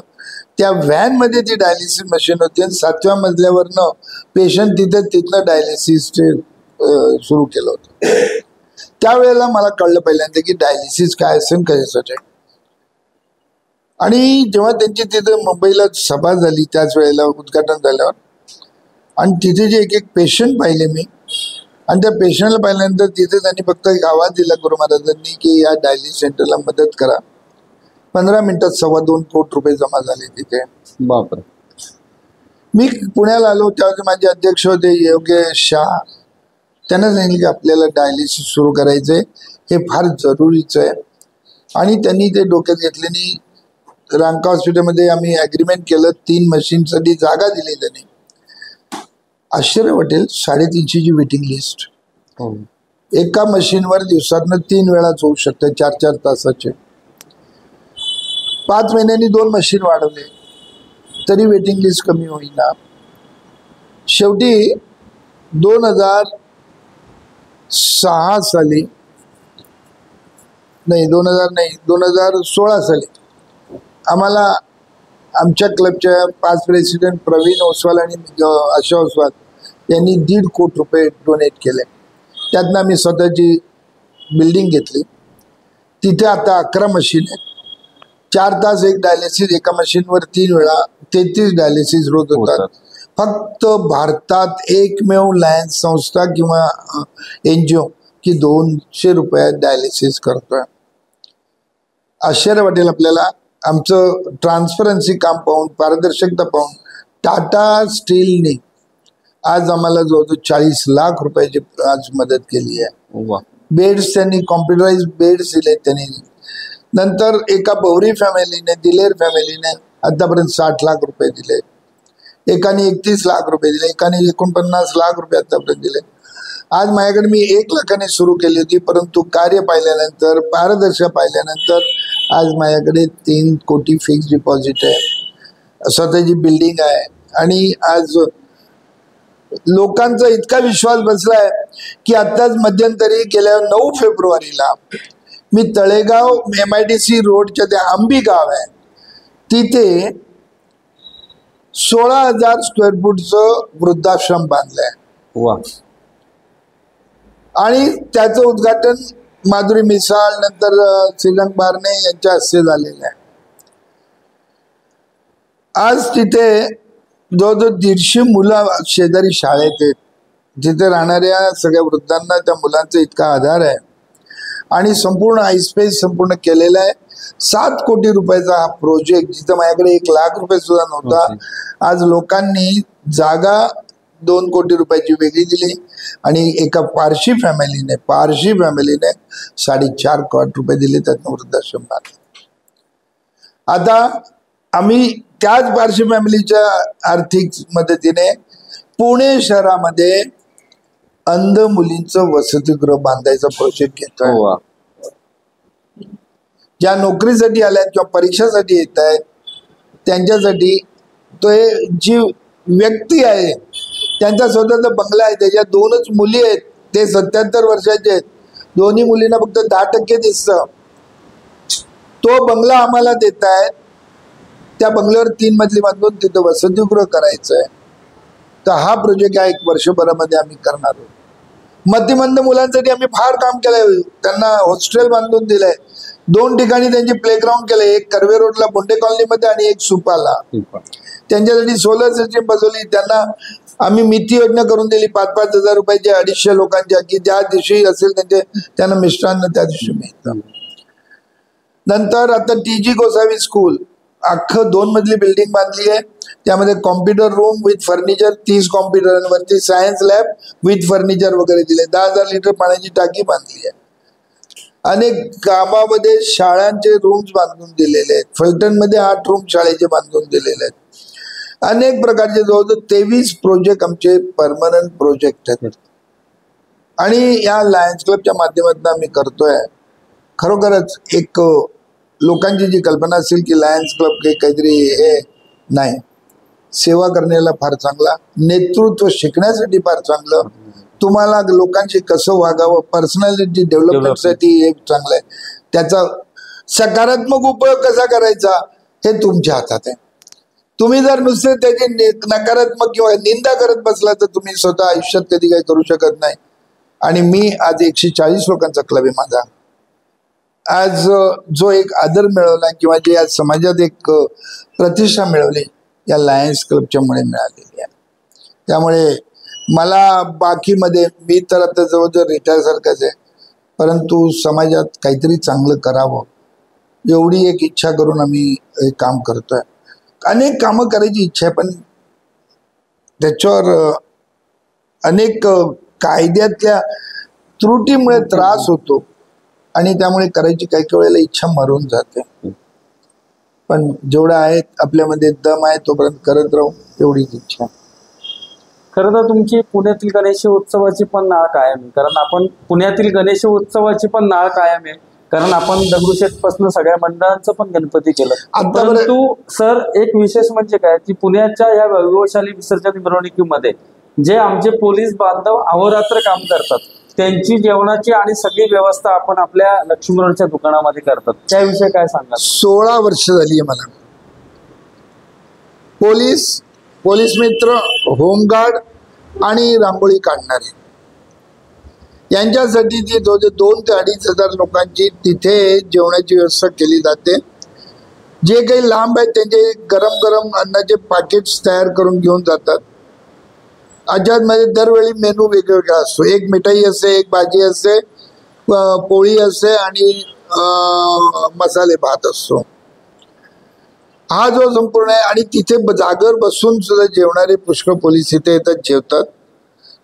त्या व्हॅनमध्ये ती डायलिसिस मशीन होती आणि 7व्या मजल्यावरनं पेशंट तिथनं डायलिसिस सुरू केलं होतं. त्यावेळेला मला कळलं पहिल्यांदा की डायलिसिस काय असेल, कशासाठी. आणि जेव्हा त्यांची तिथे मुंबईला सभा झाली त्याच वेळेला उद्घाटन झाल्यावर आणि तिथे जे एक पेशंट पाहिले मी आणि त्या पेशंटला पाहिल्यानंतर तिथे त्यांनी फक्त एक आवाज दिला गुरु महाराजांनी की या डायलिसिस सेंटरला मदत करा. 15 मिनिटात 2.25 कोटी रुपये जमा झाले तिथे. बापरे. मी पुण्याला आलो त्यावेळी माझे अध्यक्ष होते योगेश शाह. त्यांना सांगितलं की आपल्याला डायलिसिस सुरू करायचंय, हे फार जरुरीचं आहे. आणि त्यांनी ते डोक्यात घेतल्याने रांका हॉस्पिटलमध्ये आम्ही ॲग्रीमेंट केलं, 3 मशीनसाठी जागा दिली त्यांनी. आश्चर्य वाटेल, 350ची वेटिंग लिस्ट. एका मशीनवर दिवसातनं 3 वेळाच होऊ शकते, 4-4 तासाचे. 5 महिन्यांनी 2 मशीन वाढवले तरी वेटिंग लिस्ट कमी होईना. शेवटी 2006 साली नाही 2016 साली आम्हाला आमच्या क्लबच्या 5 प्रेसिडेंट प्रवीण ओसवाल आणि आशा ओसवाल यांनी 1.5 कोटी रुपये डोनेट केले. त्यातनं आम्ही स्वतःची बिल्डिंग घेतली. तिथे आता 11 मशीन आहेत. 4 तास एक डायलिसिस, एका मशीनवर 3 वेळा 33 डायलिसिस रोज होतात. फक्त भारतात एकमेव लायन्स संस्था किंवा NGO की 200 रुपयात डायलिसिस करतोय. आश्चर्य वाटेल आपल्याला. आमचं ट्रान्सपरन्सी काम पाहून, पारदर्शकता पाहून टाटा स्टीलने आज आम्हाला जवळजवळ 40 लाख रुपयाची आज मदत केली आहे. बेड्स त्यांनी कॉम्प्युटराइज बेड्स दिले त्यांनी. नंतर एका बवरी फॅमिलीने, दिलेर फॅमिलीने आतापर्यंत 60 लाख रुपये दिले. एकाने 31 लाख रुपये दिले, एकाने 49 लाख रुपये आतापर्यंत दिले. आज माझ्याकडे मी 1 लाखाने सुरू केली होती, परंतु कार्य पाहिल्यानंतर, पारदर्शक पाहिल्यानंतर आज माझ्याकडे 3 कोटी फिक्स डिपॉझिट आहे, स्वतःची बिल्डिंग आहे. आणि आज लोकांचा इतका विश्वास बसलाय की आत्ताच मध्यंतरी गेल्या 9 फेब्रुवारीला मी तळेगाव MIDC रोडच्या त्या आंबी गाव आहे तिथे 16,000 स्क्वेअर फूटचं वृद्धाश्रम बांधलंय. आणि त्याचं उद्घाटन माधुरी मिसाळ नंतर श्रीरंग बारणे यांच्या हस्ते झालेलं आहे. आज तिथे जवळजवळ 150 मुलं शेजारी शाळेत आहेत. तिथे राहणाऱ्या सगळ्या वृद्धांना त्या मुलांचा इतका आधार आहे. आणि संपूर्ण आयस्पेस संपूर्ण केलेला आहे. 7 कोटी रुपयाचा हा प्रोजेक्ट, जिथं माझ्याकडे 1 लाख रुपये सुद्धा नव्हता, आज लोकांनी जागा 2 कोटी रुपयाची वेगळी दिली. आणि एका पारशी फॅमिलीने 4.5 कोटी रुपये दिले, त्यातनं वृद्धाश्रम बांधले. आता आम्ही त्याच पारशी फॅमिलीच्या आर्थिक मदतीने पुणे शहरामध्ये अंध मुलींचं वसतिगृह बांधायचा प्रोजेक्ट घेतोय. ज्या नोकरीसाठी आल्यात किंवा परीक्षासाठी येत आहेत त्यांच्यासाठी तो जी व्यक्ती आहे त्यांचा स्वतःचा बंगला आहे, त्याच्या 2च मुली आहेत, ते 77 वर्षाचे आहेत. दोन्ही मुलींना फक्त 10% दिसतं. तो बंगला आम्हाला देत आहेत. त्या बंगल्यावर 3 मजली बांधून तिथं वसतिगृह करायचं आहे. तर हा प्रोजेक्ट या 1 वर्षभरामध्ये आम्ही करणार आहोत. मतिमंद मुलांसाठी आम्ही फार काम केलंय. त्यांना हॉस्टेल बांधून दिलंय. 2 ठिकाणी त्यांची प्लेग्राऊंड केलंय, एक कर्वे रोडला बोंडे कॉलनीमध्ये आणि एक सुपाला. त्यांच्यासाठी सोलर सिस्टीम बसवली. त्यांना आम्ही मिती योजना करून दिली 5-5 हजार रुपयाची 250 लोकांच्या, की ज्या दिवशी असेल त्यांना मिष्टांना त्या दिवशी मिळतं. नंतर आता TG गोसावी स्कूल अख्खं 2 मजली बिल्डिंग बांधली आहे. त्यामध्ये कॉम्प्युटर रूम विथ फर्निचर, 30 कॉम्प्युटरांवरती सायन्स लॅब विथ फर्निचर वगैरे दिले. 10,000 लिटर पाण्याची टाकी बांधली आहे. अनेक गावामध्ये शाळांचे रूम्स बांधून दिलेले आहेत. फलटणमध्ये 8 रूम शाळेचे बांधून दिलेले आहेत. अनेक प्रकारचे जवळजवळ 23 प्रोजेक्ट आमचे परमनंट प्रोजेक्ट आहेत. आणि या लायन्स क्लबच्या माध्यमातून आम्ही करतोय. खरोखरच एक लोकांची जी कल्पना असेल की लायन्स क्लब काहीतरी हे नाही, सेवा करण्याला फार चांगला, नेतृत्व शिकण्यासाठी फार चांगलं, तुम्हाला लोकांशी कसं वागावं, पर्सनॅलिटी डेव्हलपमेंटसाठी हे चांगलं आहे. त्याचा सकारात्मक उपयोग कसा करायचा हे तुमच्या हातात आहे. तुम्ही जर नुसते त्याची नकारात्मक किंवा निंदा करत बसला तर तुम्ही स्वतः आयुष्यात कधी काही करू शकत नाही. आणि मी आज 140 लोकांचा क्लब आहे माझा. आज जो एक आदर मिळवला किंवा जे आज समाजात एक प्रतिष्ठा मिळवली या लायन्स क्लबच्यामुळे मिळालेली आहे. त्यामुळे मला बाकीमध्ये मी तर आता जवळजवळ रिटायर सारखंच आहे, परंतु समाजात काहीतरी चांगलं करावं एवढी एक इच्छा करून आम्ही हे काम करतोय. अनेक कामं करायची इच्छा आहे, पण त्याच्यावर अनेक कायद्यातल्या त्रुटीमुळे त्रास होतो. आणि त्यामुळे करायची काही काही वेळेला इच्छा मरून जाते. पण जेवढं आहे आपल्यामध्ये दम आहे तोपर्यंत करत राहू, एवढीच इच्छा. खरं तर तुमची पुण्यातील गणेश उत्सवाची पण नाळ कायम आहे, कारण आपण पुण्यातील गणेश उत्सवाची पण नाळ कायम आहे, कारण आपण दगडूशेठ पासून सगळ्या मंडळांचं पण गणपती केलं. परंतु सर एक विशेष म्हणजे काय की पुण्याच्या या वैभवशाली विसर्जन मिरवणुकीमध्ये जे आमचे पोलीस बांधव अहोरात्र काम करतात, त्यांची जेवणाची आणि सगळी व्यवस्था आपण आपल्या लक्ष्मीरोडच्या दुकानामध्ये करतात, त्याविषयी काय सांगा? 16 वर्ष झाली आहे मला. पोलीस मित्र, होमगार्ड आणि रांगोळी काढणारे यांच्यासाठी जी 2 ते 2,500 लोकांची तिथे जेवणाची व्यवस्था केली जाते. जे काही लांब आहेत त्यांचे गरम गरम अन्नाचे पॅकेट्स तयार करून घेऊन जातात. मध्ये दरवेळी मेनू वेगवेगळा असतो. एक मिठाई असते, एक भाजी असते, पोळी असते आणि मसाले भात असतो. हा जो संपूर्ण आहे आणि तिथे जागर बसून सुद्धा जेवणारे पुष्कळ पोलीस इथे येतात, जेवतात.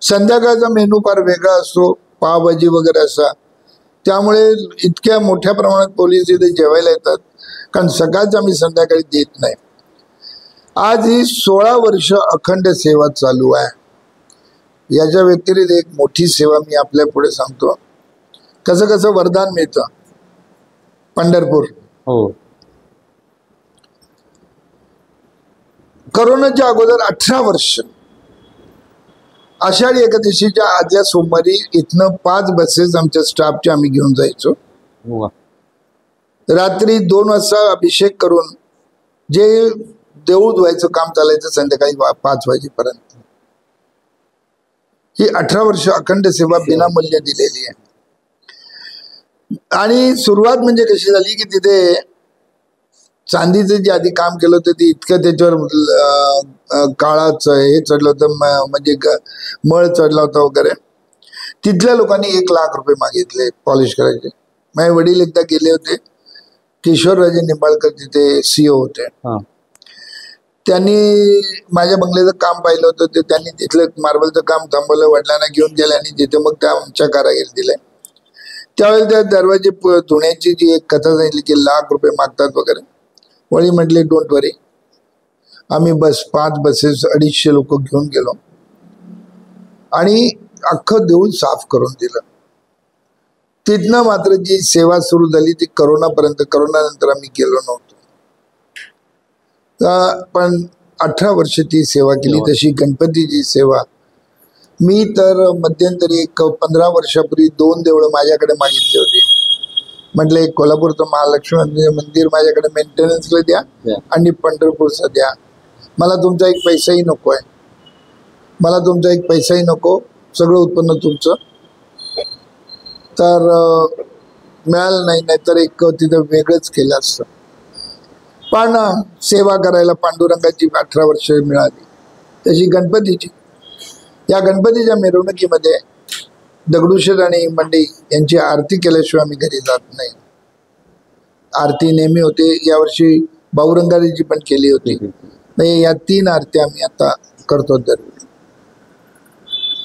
संध्याकाळचा मेनू फार वेगळा असतो, पावभाजी वगैरे असा. त्यामुळे इतक्या मोठ्या प्रमाणात पोलीस इथे जेवायला येतात, कारण सकाळचं आम्ही संध्याकाळी देत नाही. आज ही 16 वर्ष अखंड सेवा चालू आहे. याच्या व्यतिरिक्त एक मोठी सेवा मी आपल्या पुढे सांगतो. कसं कसं वरदान मिळतं. पंढरपूर, हो, करोनाच्या अगोदर 18 वर्ष आषाढी एकादशीच्या आदल्या सोमवारी इथनं 5 बसेस आमच्या स्टाफच्या आम्ही घेऊन जायचो. रात्री 2 वाजता अभिषेक करून जे देऊळ धुवायचं काम चालायचं संध्याकाळी 5 वाजेपर्यंत. ही 18 वर्ष अखंड सेवा विनामूल्य दिलेली आहे. आणि सुरुवात म्हणजे कशी झाली की तिथे चांदीचं जे आधी काम केलं होतं ते इतकं त्याच्यावर काळाचं हे चढलं होतं, म्हणजे मळ चढला होता वगैरे. तिथल्या लोकांनी 1 लाख रुपये मागितले पॉलिश करायचे. माझे वडील एकदा गेले होते, किशोरराजे निंबाळकर तिथे CEO होते. त्यांनी माझ्या बंगल्याचं काम पाहिलं होतं, ते त्यांनी तिथलं मार्बलचं काम थांबवलं, वडिलांना घेऊन गेले आणि तिथे मग त्या आमच्या कारागीर दिले. त्यावेळेला त्या दरवाजे धुण्याची जी एक कथा सांगितली की 1 लाख रुपये मागतात वगैरे. वडील म्हटले डोंट वरी. आम्ही 5 बसेस 250 लोक घेऊन गेलो आणि अख्खं देऊळ साफ करून दिलं. तिथनं मात्र जी सेवा सुरू झाली ती करोनापर्यंत. करोनानंतर आम्ही गेलो नव्हतो. पण 18 वर्ष ती सेवा केली. तशी गणपतीची सेवा मी तर मध्यंतरी 15 वर्षापूर्वी 2 देवळं माझ्याकडे मागितली होती. म्हटलं एक कोल्हापूरचं महालक्ष्मी मंदिर माझ्याकडे मेंटेनन्सला द्या आणि पंढरपूरचं द्या. मला तुमचा एक पैसाही नको आहे, मला तुमचा एक पैसाही नको, सगळं उत्पन्न तुमचं. तर मिळालं नाही, नाहीतर एक तिथं वेगळंच केलं असतं. पण सेवा करायला पांडुरंगाची 18 वर्ष मिळाली. तशी गणपतीची, या गणपतीच्या मिरवणुकीमध्ये दगडूशेठ आणि मंडई यांची आरती केल्याशिवाय आम्ही घरी जात नाही. आरती नेहमी होते. यावर्षी बाऊरंगारीची पण केली होती. म्हणजे या 3 आरती आम्ही आता करतो दरवेळी.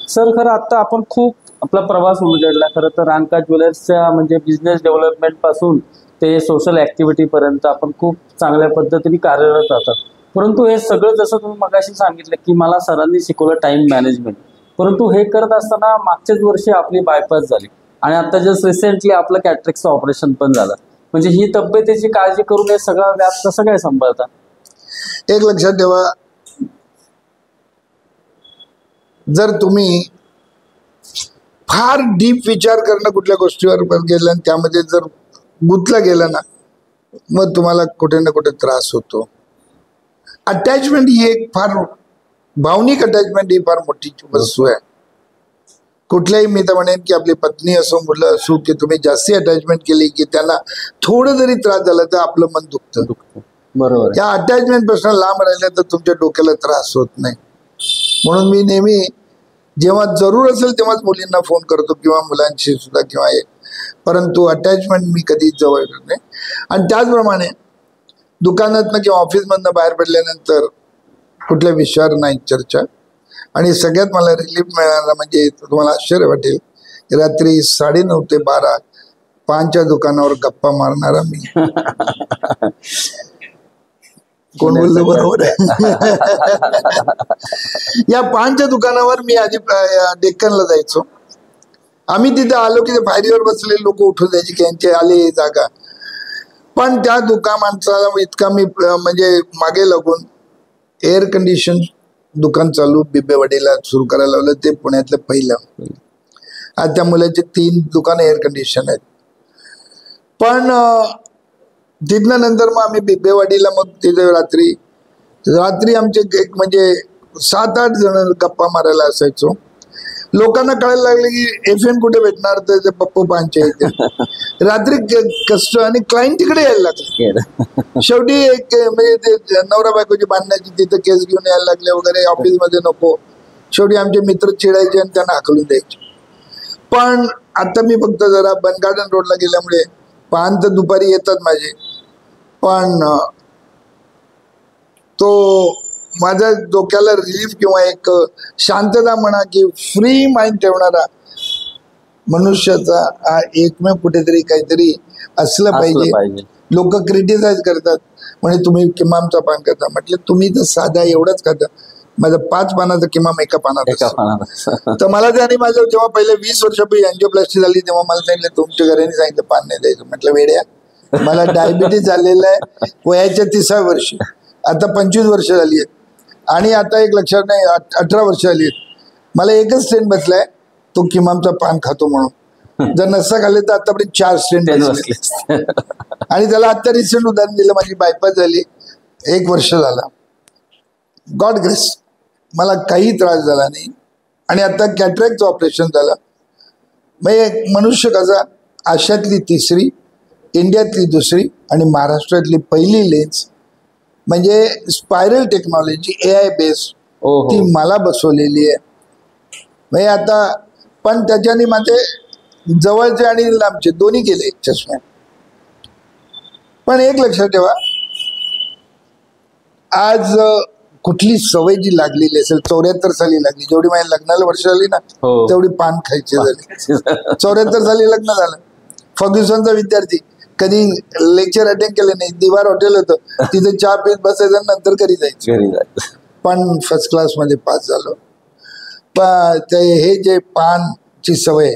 सर खरं आता आपण खूप आपला प्रवास उलगडला. खरं तर रानका ज्वेलर्सच्या म्हणजे बिझनेस डेव्हलपमेंट पासून ते सोशल ऍक्टिव्हिटी पर्यंत आपण खूप चांगल्या पद्धतीने कार्यरत राहतात. परंतु हे सगळं जसं तुम्ही मगाशी सांगितलं की मला सरांनी शिकवलं टाइम मॅनेजमेंट, परंतु हे करत असताना मागच्याच वर्षी आपली बायपास झाली आणि आता जस्ट रिसेंटली आपलं कॅट्रेक्सचं ऑपरेशन पण झालं. म्हणजे ही तब्येतीची काळजी करून हे सगळा व्याप कसं काय सांभाळता? एक लक्षात ठेवा, जर तुम्ही फार डीप विचार करणं कुठल्या गोष्टीवर गेलं आणि त्यामध्ये जर गुंतला गेला ना, मग तुम्हाला कुठे ना कुठे त्रास होतो. अटॅचमेंट ही एक फार भावनिक अटॅचमेंट ही फार मोठी वस्तू आहे. कुठल्याही, मी तर म्हणेन की आपली पत्नी असो, मुलं असो, की तुम्ही जास्ती अटॅचमेंट केली की त्यांना थोडं जरी त्रास झाला तर आपलं मन दुखतं. बरोबर. या अटॅचमेंट पासून लांब राहिलं तर तुमच्या डोक्याला त्रास होत नाही. म्हणून मी नेहमी जेव्हा जरूर असेल तेव्हाच मुलींना फोन करतो किंवा मुलांशी सुद्धा किंवा परंतु अटॅचमेंट मी कधीच जवळ करत नाही. आणि त्याचप्रमाणे दुकानातनं किंवा ऑफिसमधनं बाहेर पडल्यानंतर कुठल्या विषयावर नाही चर्चा. आणि सगळ्यात मला रिलीफ मिळाला म्हणजे तुम्हाला आश्चर्य वाटेल, रात्री 9:30 ते 12 पानच्या दुकानावर गप्पा मारणारा मी. कोण बोलतो बरोबर आहे. या पानच्या दुकानावर मी आधी डेक्कनला जायचो. आम्ही तिथे आलो की फायरीवर बसलेले लोक उठून जायचे की यांचे आले जागा. पण त्या माणसाला इतका मी म्हणजे मागे लागून एअर कंडिशन दुकान चालू बिबेवाडीला सुरू करायला लावलं. ते पुण्यातलं पहिलं. आज त्या मुलाचे 3 दुकान एअर कंडिशन आहेत. पण तिथनं नंतर मग आम्ही बिबेवाडीला मग तिथे रात्री आमचे एक म्हणजे 7-8 जण गप्पा मारायला असायचो. लोकांना कळायला लागले की FN कुठे भेटणार, तर ते पप्पू पानचे इथे. रात्री कष्ट आणि क्लायंट तिकडे यायला लागले. शेवटी एक म्हणजे ते नवरा बायकोची बांधण्याची तिथे केस घेऊन यायला लागले वगैरे. ऑफिसमध्ये नको. शेवटी आमचे मित्र चिडायचे आणि त्यांना हाकलून द्यायचे. पण आता मी फक्त जरा बन गार्डन रोडला गेल्यामुळे पान तर दुपारी येतात माझे, पण तो माझ्या डोक्याला रिलीफ किंवा एक शांतता म्हणा की फ्री माइंड ठेवणारा मनुष्याचा हा एकमेव कुठेतरी काहीतरी असलं पाहिजे. लोक क्रिटिसाइज करतात म्हणजे तुम्ही किमामचा पान करता. म्हटलं तुम्ही तर साधा एवढंच खाता, माझं 5 पानाचं किमाम एका पानात. तर मला त्याने माझं जेव्हा पहिले 20 वर्षापूर्वी एंजिओप्लास्टी झाली तेव्हा मला सांगितलं तुमच्या घराने सांगितलं पान नाही द्यायचं. म्हटलं वेड्या, मला डायबिटीज झालेलं आहे वयाच्या 30व्या वर्षी. आता 25 वर्ष झाली आहेत आणि आता एक लक्षात नाही 18 वर्ष झाली आहेत. मला एकच स्ट्रेन बसलाय, तो किमामचा पान खातो म्हणून. जर नसता खाल्ले तर आतापर्यंत 4 स्ट्रेन बसले. आणि त्याला आता रिसेंट उदाहरण दिलं. माझी बायपास झाली 1 वर्ष झाला. गॉड ग्रेस, मला काही त्रास झाला नाही. आणि आता कॅटरॅक्टचं ऑपरेशन झालं. म्हणजे मनुष्य कसा आशियातली 3री, इंडियातली 2री आणि महाराष्ट्रातली पहिली लेन्स म्हणजे स्पायरल टेक्नॉलॉजी AI बेस ती मला बसवलेली आहे. म्हणजे आता पण त्याच्याने माझे जवळचे आणि लांबचे दोन्ही गेले चष्मे. पण एक लक्षात ठेवा, आज कुठली सवय जी लागलेली असेल 74 साली लागली, जेवढी माझ्या लग्नाला वर्ष झाली ना तेवढी पान खायची झाली. 74 साली लग्न झालं. फर्ग्युसनचा विद्यार्थी, कधी लेक्चर अटेंड केले नाही. दिवार हॉटेल होतं, तिथे चहा पीत बसायचं नंतर घरी जायचं. पण फर्स्ट क्लास मध्ये पास झालो. पण हे जे पानची सवय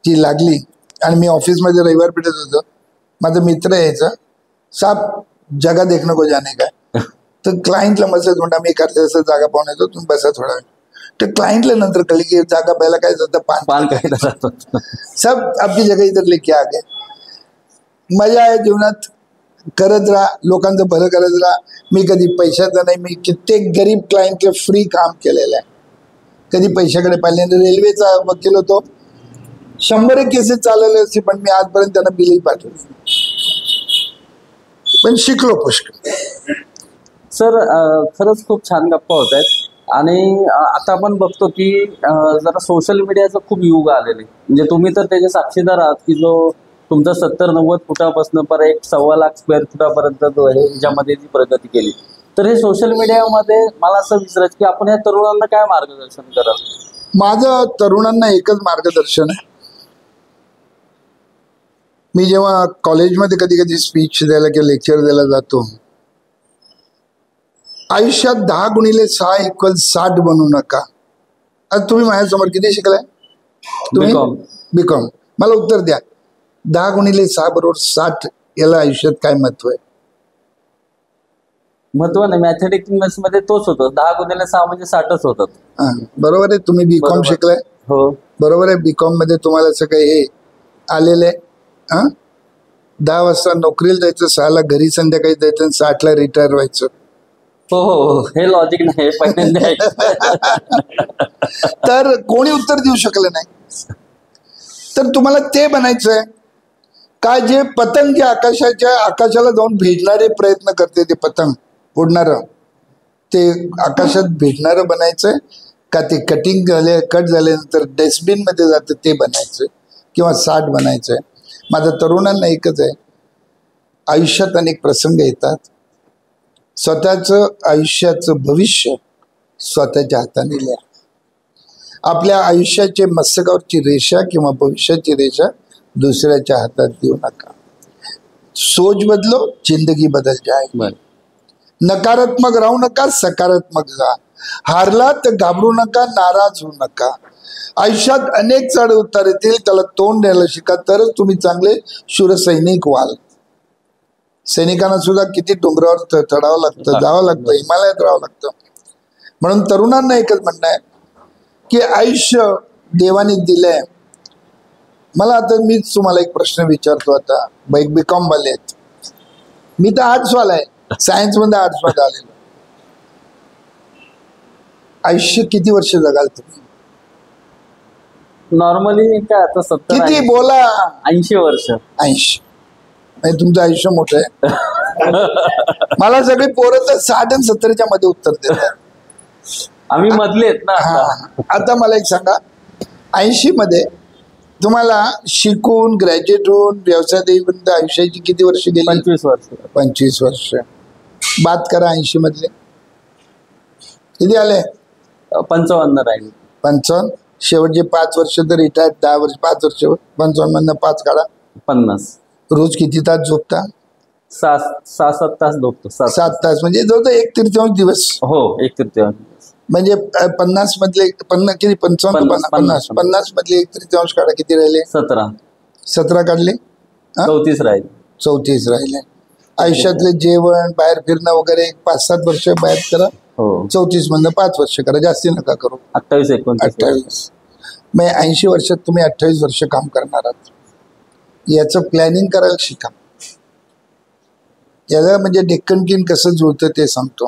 ती लागली आणि मी ऑफिसमध्ये रविवार पेठत होतो. माझा मित्र यायचा, साप जगा देखणं को जाने का. तर क्लायंटला मस्त म्हणता मी करते असं जागा पाहून येतो, तुम्ही बसा थोडा वेळ. तर क्लायंटला नंतर कळली की जागा पहिला काय जातं पान सब आपली जगह इधर लेके आ गए. मजा आहे जीवनात. करत राहा, लोकांचं भलं करत राहा. मी कधी पैशाचा नाही, मी कित्येक गरीब क्लायंटला फ्री काम केलेलं आहे. कधी पैशाकडे पाहिले नाही. रेल्वेचा वकील होतो, 100 केसेस चालवले असते पण मी आजपर्यंत त्यांना बिलही पाठवलं. पण शिकलो पुष्कळ. सर खरंच खूप छान गप्पा होत आहेत. आणि आता आपण बघतो की जरा सोशल मीडियाचं खूप युग आलेले. म्हणजे तुम्ही तर त्याचे साक्षीदार आहात की जो तुमचा 70-90 फुटापासून पर 1.25 लाख स्क्वेअर फुटापर्यंत ह्याच्यामध्ये जी प्रगती केली. तर हे सोशल मीडियामध्ये मला असं विचारायचं की आपण या तरुणांना काय मार्गदर्शन कराल? माझं तरुणांना एकच मार्गदर्शन आहे. मी जेव्हा कॉलेजमध्ये कधी कधी स्पीच द्यायला किंवा लेक्चर द्यायला जातो, आयुष्यात 10 × 6 = 60 बनू नका. आज तुम्ही माझ्यासमोर किती शिकलाय? तुम्ही बीकॉम. मला उत्तर द्या, 10 × 6 = 60 याला आयुष्यात काय महत्व आहे? महत्व नाही. मॅथमॅटिक्स मध्ये तोच होतो. 10 × 6 म्हणजे 60च होतात. बरोबर आहे. तुम्ही बीकॉम शिकलाय. हो बरोबर आहे. बीकॉम मध्ये तुम्हाला असं काही हे आलेलं आहे. 10 वाजता नोकरीला जायचं, 6ला घरी संध्याकाळी जायचं, 60ला रिटायर व्हायचं. हो हो, हे लॉजिक नाही तर कोणी उत्तर देऊ शकलं नाही. तर तुम्हाला ते बनायचंय का जे पतंग जे आकाशाला जाऊन भेटणारे प्रयत्न करते, ते पतंग उडणार ते आकाशात भेटणारं बनायचंय का ते कट झाल्यानंतर डस्टबिन मध्ये जातं ते बनायचंय किंवा 60 बनायचंय? माझ्या तरुणांना एकच आहे, आयुष्यात अनेक प्रसंग येतात. स्वतःचं आयुष्याचं भविष्य स्वतःच्या हाताने लिहा. आपल्या आयुष्याचे मस्तकावरची रेषा किंवा भविष्याची रेषा दुसऱ्याच्या हातात देऊ नका. सोच बदलो, जिंदगी बदल जाए. नकारात्मक राहू नका, सकारात्मक जा. हारला तर घाबरू नका, नाराज होऊ नका. आयुष्यात अनेक चढ उतार येतील, त्याला तोंड द्यायला शिका, तरच तुम्ही चांगले शूरसैनिक व्हाल. सैनिकांना सुद्धा किती डोंगरावर चढावं लागतं, जावं लागतं, हिमालयात राहावं लागतं. म्हणून तरुणांना एकच म्हणणं आहे की आयुष्य देवाने दिलंय. मला आता मीच तुम्हाला एक प्रश्न विचारतो. आता बीकॉम वाले आहेत, मी तर आर्ट्सवाला आहे, सायन्स मध्ये आर्ट्समध्ये आलेलो. आयुष्य किती वर्ष जगाल तुम्ही? नॉर्मली काय आता 70 किती बोला? 80 वर्ष. 80 म्हणजे तुमचं आयुष्य मोठं आहे. मला सगळी पोरं तर 60 आणि 70च्या मध्ये उत्तर देतात. आम्ही मधले आहेत ना. आता मला एक सांगा, 80 मध्ये तुम्हाला शिकून ग्रॅज्युएट होऊन व्यवसाय देईपर्यंत आयुष्याची किती वर्ष गेली? 25 वर्ष. 25 वर्ष. बात करा 80 मधले किती आले? 55 राहील. 55. शेवटचे 5 वर्ष तर रिटायर्ड. 10 वर्ष 5 वर्ष 55 मधनं 5 काढा. 50. रोज किती तास झोपता? 6-7 तास झोपतो. 7 तास म्हणजे जवळ 1/3 दिवस. हो, 1/3. म्हणजे 50 मधले 50 किती? 55 50 मधले 1/3 काढा, किती राहिले? 17 काढले. 34 राहील. 34 राहिले. आयुष्यातले जेवण, बाहेर फिरणं वगैरे 5-7 वर्ष बाहेर करा. 34 मधनं 5 वर्ष करा, जास्ती नका करू. 28-29. मग 80 वर्षात तुम्ही 28 वर्ष काम करणार आहात. याचं प्लॅनिंग करायला शिका. याला म्हणजे डेक्कन किंग कसं जुळतं ते सांगतो.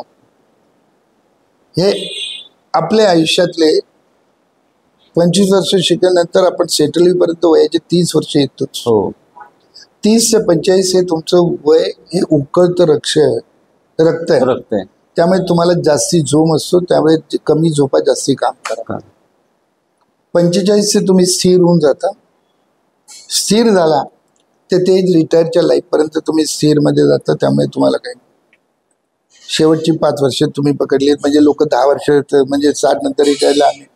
हे आपल्या आयुष्यातले 25 वर्ष शिकल्यानंतर आपण सेटल होईपर्यंत वयाचे 30 वर्ष येतोच. 30 ते 45 हे तुमचं वय हे उकळतं रक्त आहे. त्यामुळे तुम्हाला जास्ती झोम असतो, त्यामुळे कमी झोपा, जास्ती काम करा. 45 ते तुम्ही स्थिर होऊन जाता. स्थिर झाला तर ते रिटायरच्या लाईफपर्यंत तुम्ही स्थिर मध्ये जाता. त्यामुळे तुम्हाला काही शेवटची 5 वर्ष तुम्ही पकडली. म्हणजे लोक 10 वर्ष म्हणजे 60 नंतर रिटायरला. आम्ही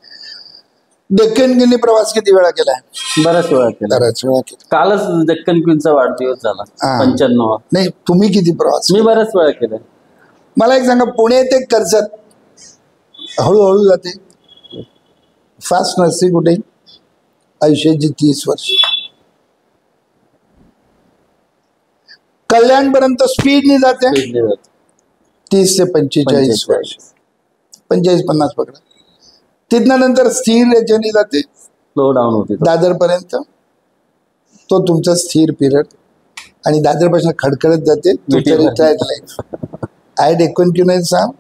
डेक्कन क्वीनने प्रवास किती वेळा केलाय? बऱ्याच वेळा केला. कालच डेक्कन क्वीनचा वाढदिवस झाला 95. नाही, तुम्ही किती प्रवास? मी बऱ्याच वेळा केलाय. मला एक सांगा, पुणे ते कर्जत हळूहळू जाते, फास्ट नसते कुठे. आयुष्याची 30 वर्ष. कल्याणपर्यंत स्पीडने जाते 30 ते 45 वर्ष. 45-50 पकडा. तिथनं नंतर स्थिर याच्याने जाते, स्लो डाऊन होते दादर पर्यंत. तो तुमचा स्थिर पिरियड. आणि दादर पासून खडखडत जाते तुमचं retired life. I Deccan queen सांग,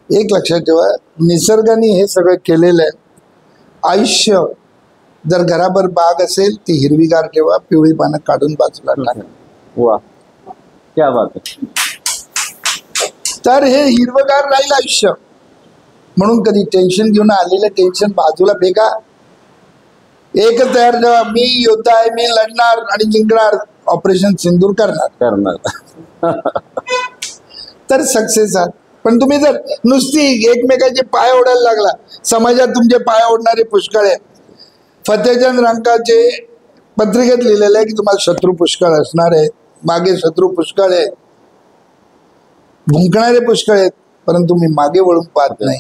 एक लक्षात ठेवा, निसर्गाने हे सगळं केलेलं आहे. आयुष्य जर घराभर बाग असेल ती हिरवीगार ठेवा, पिवळी पानं काढून बाजूला टाका. वा, क्या बात आहे. तर हे हिरवगार राहील आयुष्य. म्हणून कधी टेन्शन घेऊन आलेलं टेन्शन बाजूला फेका. एकच तयार ठेवा, मी योद्धा आहे, मी लढणार आणि जिंकणार, ऑपरेशन सिंदूर करणार. तर सक्सेस आहात. पण तुम्ही जर नुसती एकमेकाचे पाय ओढायला लागला, समाजात तुमचे पाय ओढणारे पुष्कळ आहे. फतेहचंद रांकाचे पत्रिकेत लिहिलेलं आहे की तुम्हाला शत्रू पुष्कळ असणार आहेत, मागे शत्रू पुष्कळ आहेत, भुंकणारे पुष्कळ आहेत, परंतु मी मागे वळून पाहत नाही.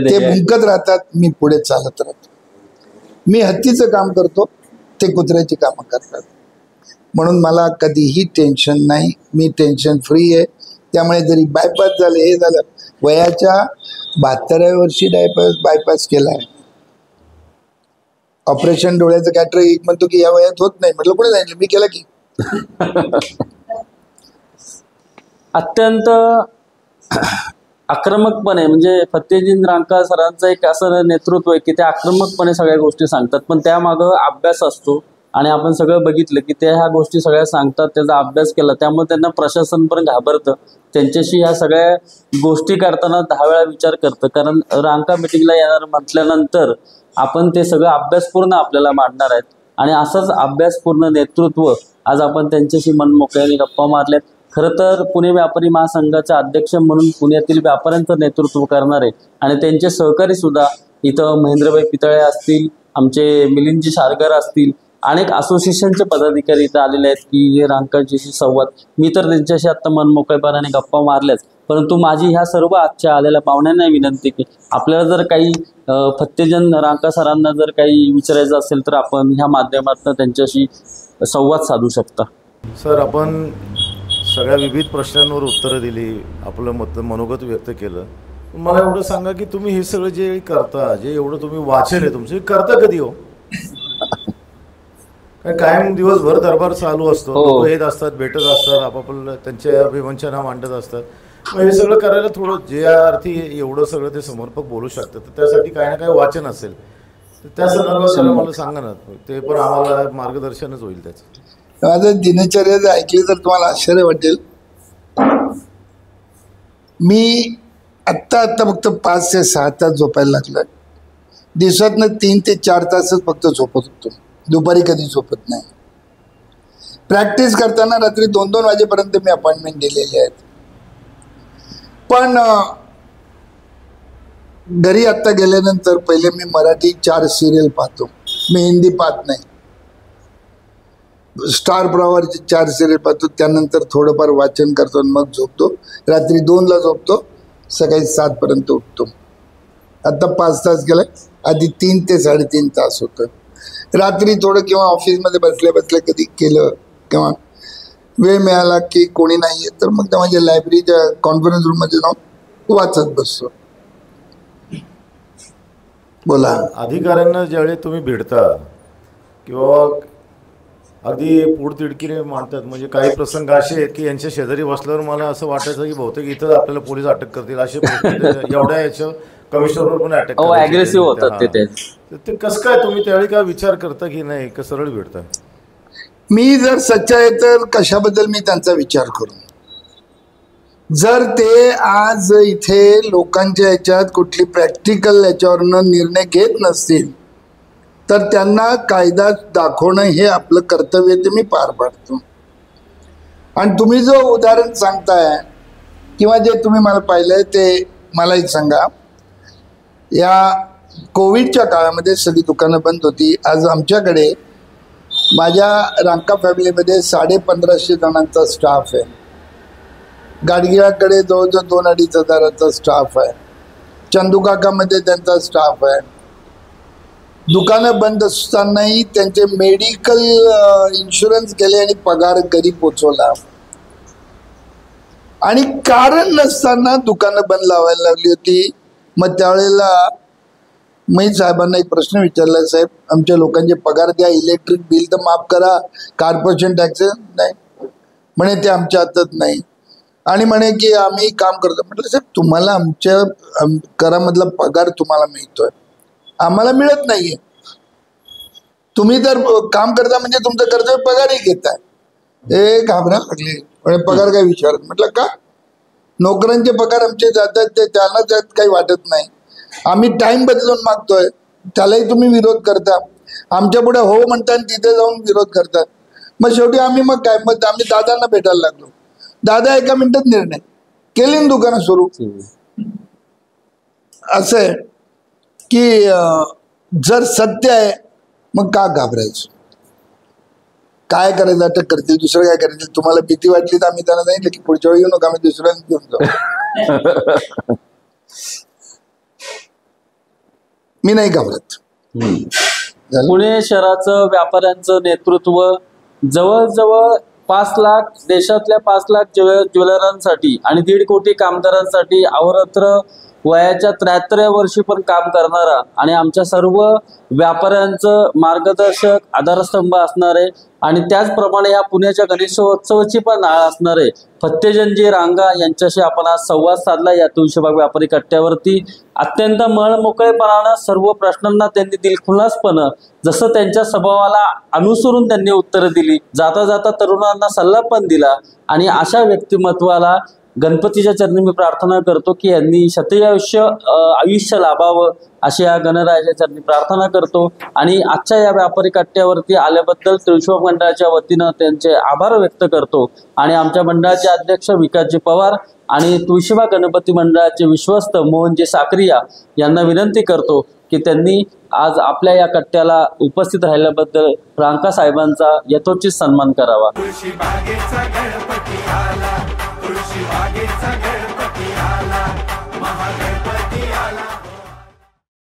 ते भुंकत राहतात, मी पुढे चालत राहतो. मी हत्तीचं काम करतो, ते कुत्र्याची कामं करतात. म्हणून मला कधीही टेन्शन नाही, मी टेन्शन फ्री आहे. त्यामुळे जरी बायपास झालं, हे झालं, वयाच्या 72व्या वर्षी बायपास केलाय. ऑपरेशन डोळ्याचं कॅटर एक म्हणतो की या वयात होत नाही. म्हटलं कोणी सांगितलं? मी केलं की. अत्यंत आक्रमकपणे, म्हणजे फतेहचंद रांका सरांचं एक असं नेतृत्व आहे की ते आक्रमकपणे सगळ्या गोष्टी सांगतात, पण त्यामागं अभ्यास असतो. आणि आपण सगळं बघितलं की ते ह्या गोष्टी सगळ्या सांगतात, त्याचा अभ्यास केला, त्यामुळे त्यांना प्रशासन पण घाबरतं. त्यांच्याशी ह्या सगळ्या गोष्टी करताना 10 वेळा विचार करतं. कारण रांका मिटिंगला येणार म्हटल्यानंतर आपण ते सगळं अभ्यासपूर्ण आपल्याला मांडणार आहेत. आणि असंच अभ्यासपूर्ण नेतृत्व आज आपण त्यांच्याशी मनमोकळ्याने गप्पा मारल्यात. खरं तर पुणे व्यापारी महासंघाचे अध्यक्ष म्हणून पुण्यातील व्यापाऱ्यांचं नेतृत्व करणारे आणि त्यांचे सहकारी सुद्धा इथं महेंद्रभाई पितळे असतील, आमचे मिलिंदजी शारगर असतील, अनेक असोसिएशनचे पदाधिकारी इथं आलेले आहेत की हे रांकांशी संवाद. मी तर त्यांच्याशी आता मन मोकळेपणाने गप्पा मारल्याच, परंतु माझी ह्या सर्व आजच्या आलेल्या पाहुण्यांना विनंती की आपल्याला जर काही फत्तेजन रांका सरांना जर काही विचारायचं असेल तर आपण ह्या माध्यमातून त्यांच्याशी संवाद साधू शकता. सर, आपण सगळ्या विविध प्रश्नांवर उत्तरं दिली, आपलं मनोगत व्यक्त केलं. मला एवढं सांगा की तुम्ही हे सगळं जे करता, जे एवढं तुम्ही वाचन आहे तुमचं, करता कधी हो? कायम दिवसभर दरबार चालू असतो, लोक येत असतात, भेटत असतात, आपापलं त्यांच्या विवंचना मांडत असतात. मग हे सगळं करायला थोडं जे अर्थी एवढं सगळं ते समर्पक बोलू शकतात, तर त्यासाठी काही ना काही वाचन असेल तर त्या संदर्भात मला सांगा ना, ते पण आम्हाला मार्गदर्शनच होईल त्याचं. माझं दिनचर्या जर ऐकली तर तुम्हाला आश्चर्य वाटेल. मी आत्ता फक्त 5 ते 6 तास झोपायला लागलं. दिवसातनं 3 ते 4 तासच फक्त झोपत होतो, दुपारी कधी झोपत नाही. प्रॅक्टिस करताना रात्री 2-2 वाजेपर्यंत मी अपॉइंटमेंट दिलेली आहेत. पण घरी आत्ता गेल्यानंतर पहिले मी मराठी 4 सिरियल पाहतो, मी हिंदी पाहत नाही. स्टार प्रवाहवरची 4 सिरियल पाहतो, त्यानंतर थोडंफार वाचन करतो, मग झोपतो. रात्री 2ला झोपतो, सकाळी 7 पर्यंत उठतो. आत्ता 5 तास गेलाय, आधी 3 ते 3.5 तास होतं. रात्री थोडं किंवा ऑफिसमध्ये बसल्या कधी केलं किंवा वेळ मिळाला की कोणी नाही आहे तर मग त्या माझ्या लायब्ररीच्या कॉन्फरन्स रूममध्ये जाऊन वाचत बसतो. बोला. अधिकाऱ्यांना ज्यावेळी तुम्ही भेटता किंवा अगदी पुढतिडकीने मांडतात, म्हणजे काही प्रसंग असे आहेत की यांच्या शेजारी बसल्यावर मला असं वाटायचं की बहुतेक इथं आपल्याला पोलीस अटक करतील, असे एवढ्या याच्या कमिशनरवर पण अटक अग्रेसिव्ह होतात ते कसं काय? तुम्ही त्यावेळी काय विचार करता की नाही, का सरळ भेटता? मी जर सच्चा आहे तर कशाबद्दल मी त्यांचा विचार करू? जर ते आज इथे लोकांच्या याच्यात कुठली प्रॅक्टिकल याच्यावरनं निर्णय घेत नसतील तर त्यांना कायदा दाखवणं हे आपलं कर्तव्य, ते मी पार पाडतो. आणि तुम्ही जो उदाहरण सांगताय किंवा जे तुम्ही मला पाहिलंय ते मला एक सांगा. या कोविडच्या काळामध्ये सगळी दुकानं बंद होती. आज आमच्याकडे माझ्या रांका फॅमिलीमध्ये 1550 जणांचा स्टाफ आहे. गाडगिळाकडे जवळजवळ 2-2.5 हजाराचा स्टाफ आहे. चंदूकाकामध्ये त्यांचा स्टाफ आहे. दुकानं बंद असतानाही त्यांचे मेडिकल इन्शुरन्स केले आणि पगार घरी पोचवला. आणि कारण नसताना दुकानं बंद लावायला लागली होती. मग त्यावेळेला मी साहेबांना एक प्रश्न विचारला, साहेब आमच्या लोकांचे पगार द्या, इलेक्ट्रिक बिल तर माफ करा, कॉर्पोरेशन टॅक्स नाही. म्हणे ते आमच्या हातात नाही. आणि म्हणे की आम्ही काम करतो. म्हटलं साहेब तुम्हाला आमच्या करामधला पगार तुम्हाला मिळतोय, आम्हाला मिळत नाहीये. तुम्ही तर काम करता म्हणजे तुमचं कर्तव्य पगारही घेताय. हे घाबरायला लागले. म्हणजे पगार काय विचारत? म्हटलं का? नोकरांचे पगार आमचे जातात ते त्यांना त्यात काही वाटत नाही. आम्ही टाइम बदलून मागतोय, त्यालाही तुम्ही विरोध करता. आमच्या पुढे हो म्हणता तिथे जाऊन विरोध करतात. मग शेवटी आम्ही मग काय, मग आम्ही दादांना भेटायला लागलो. दादा एका मिनिटात निर्णय केली ना दुकानं सुरू. असं आहे की जर सत्य आहे मग का घाबरायचं? काय करायचं? अटक करतील, दुसरं काय करायचं? तुम्हाला भीती वाटली तर आम्ही त्यांना सांगितलं की पुढच्या वेळी येऊ नका, आम्ही दुसऱ्याने घेऊन जाऊ. मी नाही घाबरत. पुणे शहराचं व्यापाऱ्यांचं नेतृत्व जवळजवळ 5 लाख, देशातल्या 5 लाख ज्वेलरांसाठी आणि 1.5 कोटी कामगारांसाठी अहोरात्र वयाच्या 73व्या वर्षी पण काम करणारा आणि आमच्या सर्व व्यापाऱ्यांचं मार्गदर्शक आधारस्तंभ असणारे आणि त्याचप्रमाणे या पुण्याच्या गणेशोत्सवाची पण असणारे फत्तेजनजी रांगा यांच्याशी आपण आज संवाद साधला. या तुळशीबाग व्यापारी कट्ट्यावरती अत्यंत मनमोकळेपणानं सर्व प्रश्नांना त्यांनी दिलखुलासपणं, जसं त्यांच्या स्वभावाला अनुसरून त्यांनी उत्तरं दिली. जाता जाता तरुणांना सल्ला पण दिला. आणि अशा व्यक्तिमत्वाला गणपतीच्या चरणी मी प्रार्थना करतो की यांनी आयुष्य लाभावं अशी या गणरायाच्या चरणी प्रार्थना करतो. आणि आजच्या या व्यापारी कट्ट्यावरती आल्याबद्दल तुळशीबाग मंडळाच्या वतीनं त्यांचे आभार व्यक्त करतो. आणि आमच्या मंडळाचे अध्यक्ष विकासजी पवार आणि तुळशीबाग गणपती मंडळाचे विश्वस्त मोहनजी साकरिया यांना विनंती करतो की त्यांनी आज आपल्या या कट्ट्याला उपस्थित राहिल्याबद्दल रांका साहेबांचा यथोचित सन्मान करावा.